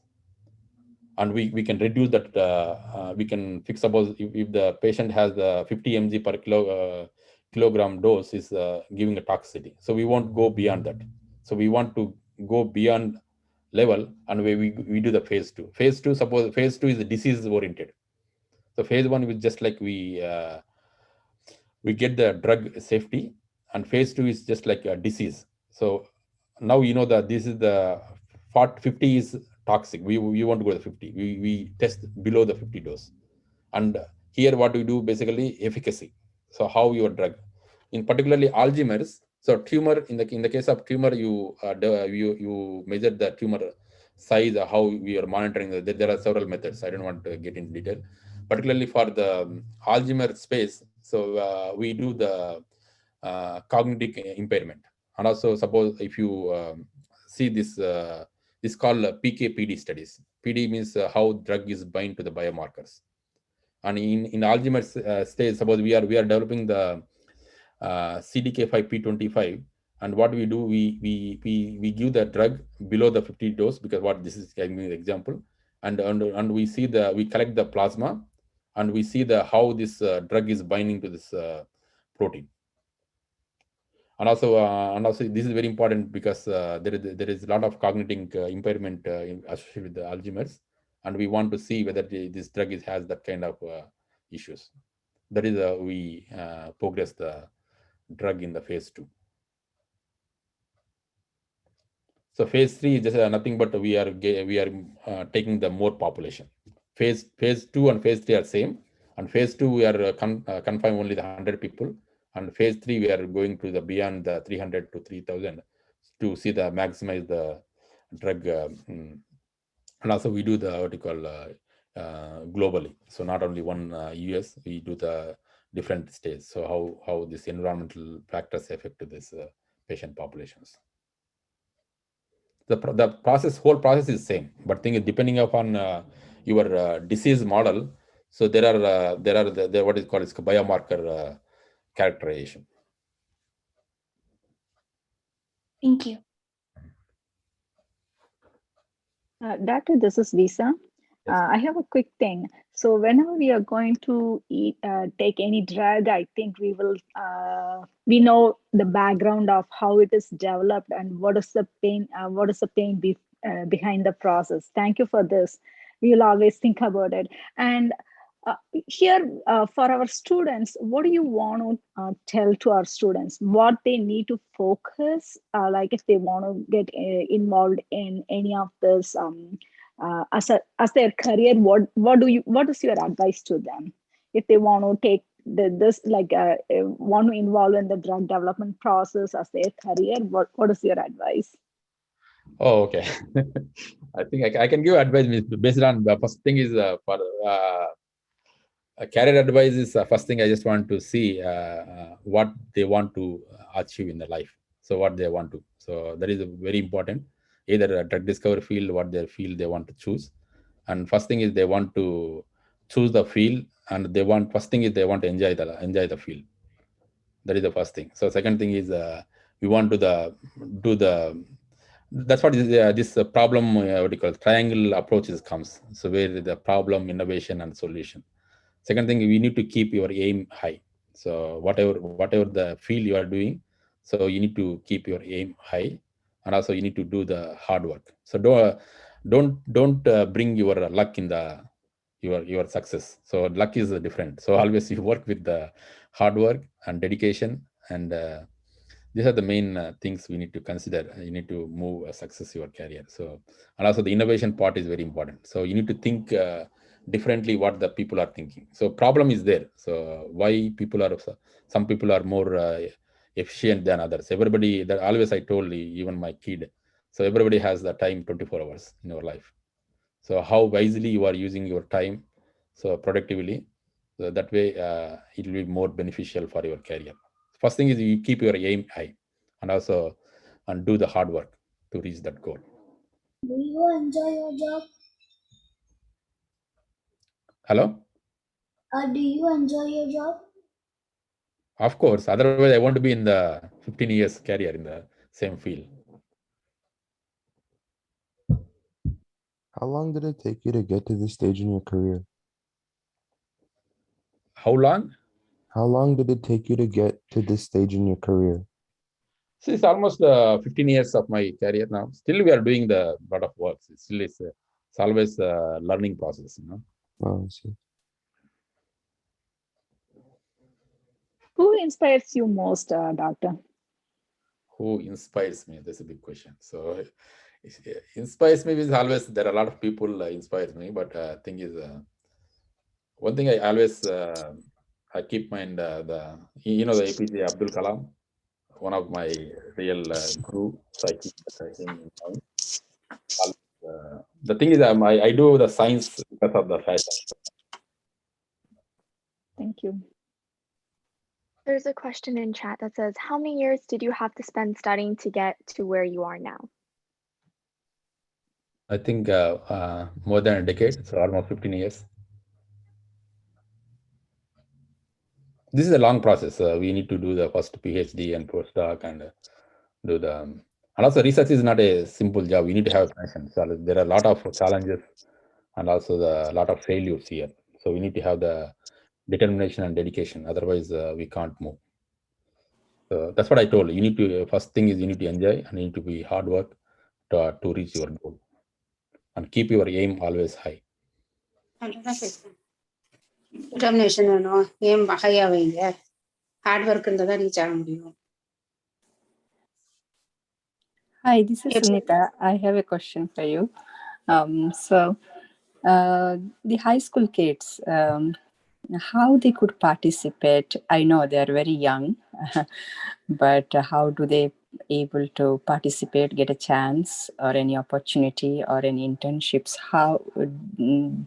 And we can reduce that, we can fix, suppose if the patient has the 50 mg per kilogram dose is giving a toxicity. So we won't go beyond that. So we want to go beyond level, and we do the phase 2. Phase 2, suppose phase 2 is disease oriented. So phase 1 is just like we get the drug safety, and phase 2 is just like a disease. So now you know that this is the 50 is toxic. We want to go to 50. We test below the 50 dose. And here what we do basically efficacy. So how your drug, in particularly Alzheimer's. So tumor, in the case of tumor, you measure the tumor size, how we are monitoring. There are several methods. I don't want to get into detail. Particularly for the Alzheimer's space, so we do the cognitive impairment. And also, suppose if you see this, this called PK/PD studies. PD means how drug is bind to the biomarkers. And in Alzheimer's stage, suppose we are developing the CDK5P25, and what we do, we give the drug below the 50 dose, because what this is giving me an example, and we see we collect the plasma, and we see how this drug is binding to this protein. And also this is very important because there is a lot of cognitive impairment associated with the Alzheimer's, and we want to see whether this drug has that kind of issues. That is we progress the drug in the phase 2. So phase 3 is just nothing but we are taking the more population. Phase 2 and phase 3 are same, and phase 2 we are confined only the 100 people, and phase 3 we are going to the beyond the 300 to 3000 to see the maximize the drug, and also we do the what you call globally. So not only one US, we do the different states. So how this environmental factors affect this patient populations. The whole process is same, but thing is depending upon your disease model. So there are the what is called is biomarker characterization. Thank you. Doctor, this is Visa. I have a quick thing. So whenever we are going to take any drug, I think we know the background of how it is developed and what is the pain behind the process. Thank you for this. We will always think about it. And here for our students, what do you want to tell to our students? What they need to focus, like if they want to get involved in any of this as their career, what is your advice to them if they want to take this want to involve in the drug development process as their career? What is your advice? Oh, okay. I think I can give advice based on the first thing is for career advice is first thing. I just want to see what they want to achieve in their life. So what they want to. So that is very important. Either a drug discovery field, what their field they want to choose. And first thing is they want to choose the field, and first thing is they want to enjoy the field. That is the first thing. So second thing is we want to do the. That's what is this problem. What do you call triangle approaches comes. So where the problem, innovation, and solution. Second thing, we need to keep your aim high. So whatever the field you are doing, so you need to keep your aim high, and also you need to do the hard work. So don't bring your luck in your success. So luck is different. So always you work with the hard work and dedication, and these are the main things we need to consider. You need to move success your career. So, and also the innovation part is very important. So you need to think differently what the people are thinking. So problem is there. So why some people are more efficient than others. Everybody, that always I told even my kid. So everybody has the time 24 hours in your life. So how wisely you are using your time, so productively, so that way it will be more beneficial for your career. First thing is you keep your aim high, and also do the hard work to reach that goal. Do you enjoy your job? Hello? Do you enjoy your job? Of course, otherwise I want to be in the 15 years career in the same field. How long did it take you to get to this stage in your career? How long? How long did it take you to get to this stage in your career? So it's almost 15 years of my career now. Still, we are doing the lot of work. It's always a learning process, you know. Oh, I see. Who inspires you most, doctor? Who inspires me? That's a big question. So, inspires me is always there are a lot of people inspires me, but thing is, one thing I always I keep mind the the APJ Abdul Kalam, one of my real guru. So I keep him in mind. The thing is, I do the science because of the fashion. Thank you. There's a question in chat that says, how many years did you have to spend studying to get to where you are now? I think more than a decade, so almost 15 years. This is a long process. We need to do the first PhD and postdoc and do the and also research is not a simple job. You need to have passion. So there are a lot of challenges and also a lot of failures here. So we need to have the determination and dedication. Otherwise, we can't move. So that's what I told you. You need to first thing is you need to enjoy and you need to be hard work to reach your goal and keep your aim always high. Determination வேணும் ஏம் ஹையா வைங்க hard work இருந்தால் தான் reach ஆக முடியும். Hi, this is Sunita. I have a question for you. The high school kids, how they could participate? I know they are very young, but how do they able to participate, get a chance or any opportunity or any internships? How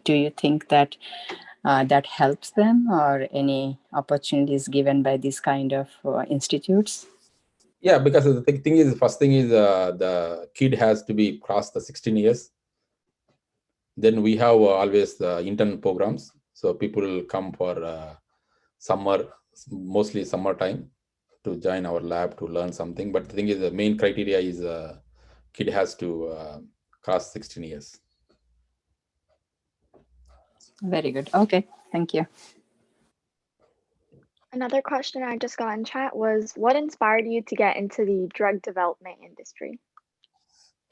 do you think that that helps them, or any opportunities given by these kind of institutes? Yeah, because the thing is, first thing is the kid has to be crossed the 16 years. Then we have always intern programs. So people come for summer, mostly summertime, to join our lab to learn something. But the thing is, the main criteria is kid has to cross 16 years. Very good. Okay, thank you. Another question I just got in chat was, what inspired you to get into the drug development industry?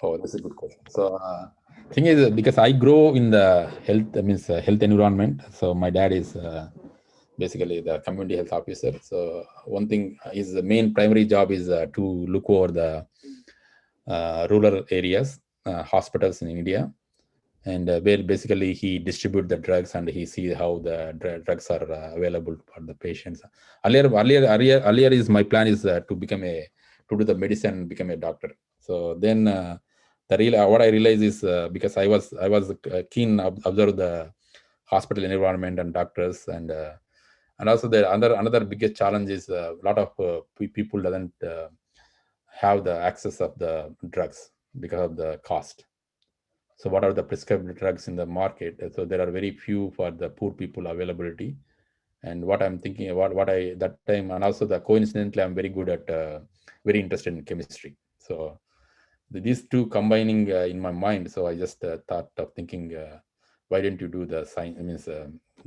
Oh, that's a good question. So, thing is, because I grow in the health environment. So my dad is basically the community health officer. So one thing is the main primary job is to look over the rural areas, hospitals in India, and where basically he distribute the drugs and he see how the drugs are available for the patients. Earlier is my plan is to do the medicine, become a doctor. So then what I realize is because I was keen observe the hospital environment and doctors and also the another biggest challenge is a lot of people doesn't have the access of the drugs because of the cost. So what are the prescribed drugs in the market? So there are very few for the poor people availability. And what I'm thinking about, what I that time, and also the coincidentally, I'm very good at, very interested in chemistry. So these two combining in my mind. So I just thought of thinking, why didn't you do the science?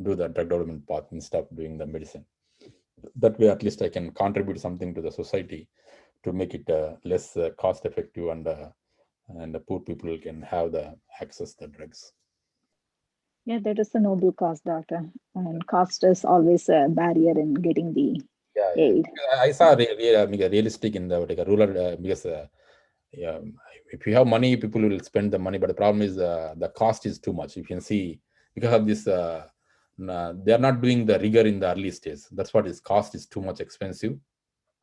Do the drug development path instead of doing the medicine? That way, at least I can contribute something to the society to make it less cost effective and the poor people can have the access the drugs. Yeah, that is a noble cause, doctor. And cost is always a barrier in getting the aid. I saw realistic in the rural because if you have money, people will spend the money. But the problem is the cost is too much. You can see because of this, they are not doing the rigor in the early stage. That's what is cost is too much expensive.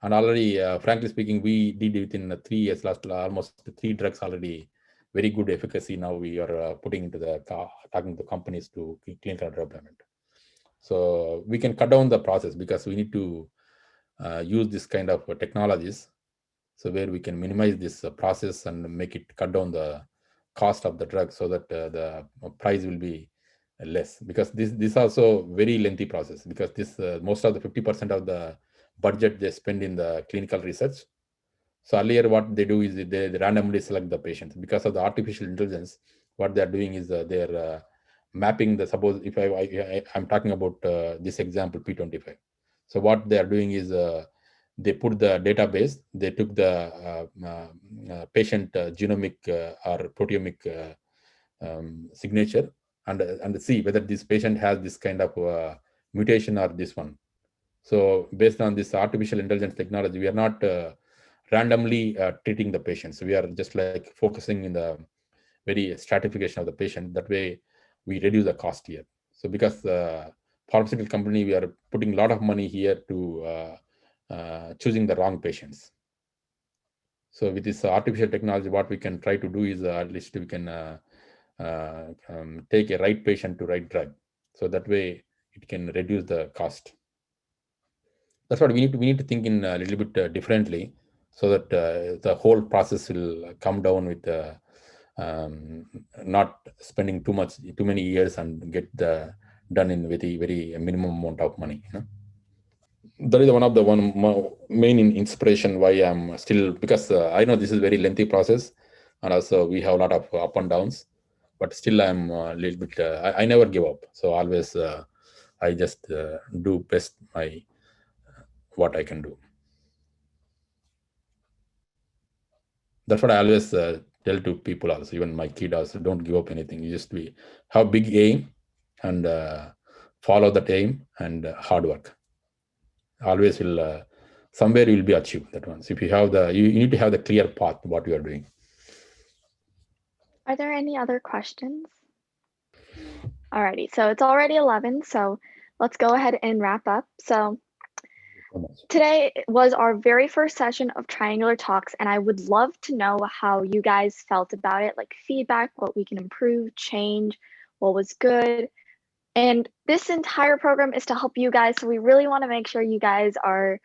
And already, frankly speaking, we did it in 3 years, last almost 3 drugs already, very good efficacy. Now we are putting into the talking to companies to clinical development. So we can cut down the process because we need to use this kind of technologies. So where we can minimize this process and make it cut down the cost of the drug so that the price will be less, because this also very lengthy process, because this most of the 50% of the budget they spend in the clinical research. So earlier what they do is they randomly select the patients. Because of the artificial intelligence, what they're doing is they're mapping the, suppose if I'm talking about this example P25. So what they are doing is they put the database, they took the patient genomic or proteomic signature and see whether this patient has this kind of mutation or this one. So based on this artificial intelligence technology, we are not randomly treating the patients. We are just like focusing in the very stratification of the patient. That way we reduce the cost here. So because pharmaceutical company, we are putting a lot of money here to choosing the wrong patients. So with this artificial technology, what we can try to do is at least we can take a right patient to right drug. So that way it can reduce the cost. That's what we need to think in a little bit differently, so that the whole process will come down with not spending too many years and get done in very minimum amount of money. That is one of the main inspiration why I'm still, because I know this is a very lengthy process, and also we have a lot of up and downs, but still I'm a little bit I never give up. So always I just do best what I can do. That's what I always tell to people also, even my kid also, don't give up anything. You just have big aim and follow that aim and hard work. Always will, somewhere you will be achieved that once. If you have you need to have the clear path what you are doing. Are there any other questions? Alrighty, so it's already 11, so let's go ahead and wrap up. So today was our very first session of Triangular Talks, and I would love to know how you guys felt about it, like feedback, what we can improve, change, what was good. And this entire program is to help you guys, so we really want to make sure you guys are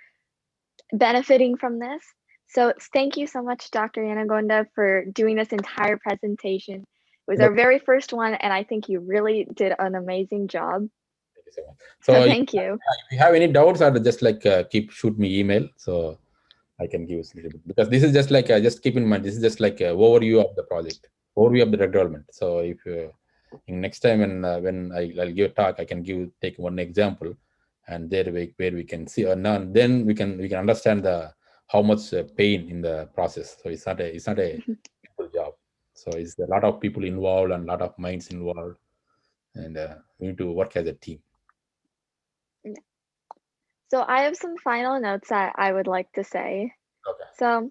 benefiting from this. So thank you so much, Dr. Yenugonda, for doing this entire presentation. It was our very first one, and I think you really did an amazing job. Thank you so much. So thank you. If you have any doubts, or just like shoot me email, so I can give us a little bit, because this is just like just keep in mind, this is just like an overview of the project, overview of the development. So if next time when I'll give a talk, I can take one example, and there where we can see or none, then we can understand how much pain in the process. So it's not a simple job. So it's a lot of people involved and a lot of minds involved, and we need to work as a team. So I have some final notes that I would like to say. Okay. So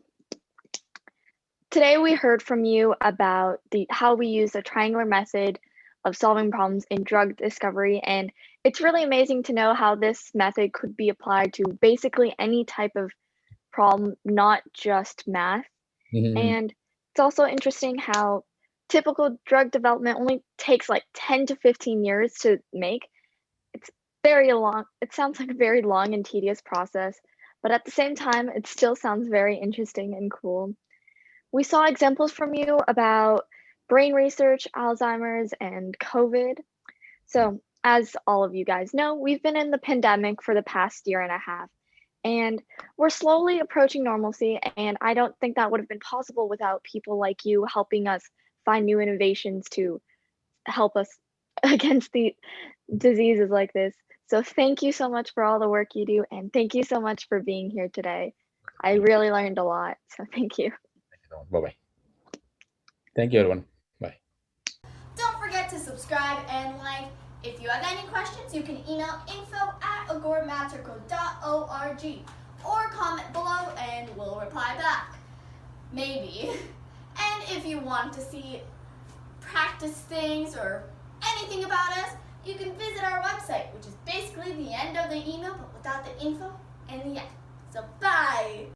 today we heard from you about how we use the triangular method of solving problems in drug discovery, and it's really amazing to know how this method could be applied to basically any type of problem, not just math. Mm-hmm. And it's also interesting how typical drug development only takes like 10 to 15 years to make. It's very long. It sounds like a very long and tedious process, but at the same time, it still sounds very interesting and cool. We saw examples from you about brain research, Alzheimer's, and COVID. So as all of you guys know, we've been in the pandemic for the past year and a half, and we're slowly approaching normalcy, and I don't think that would have been possible without people like you helping us find new innovations to help us against the diseases like this. So thank you so much for all the work you do, and thank you so much for being here today. I really learned a lot, so thank you. Bye-bye. Thank you, everyone. Bye. Don't forget to subscribe and like. If you have any questions, you can email info@agoramatrico.org or comment below and we'll reply back. Maybe. And if you want to see practice things or anything about us, you can visit our website, which is basically the end of the email, but without the info and the end. So bye!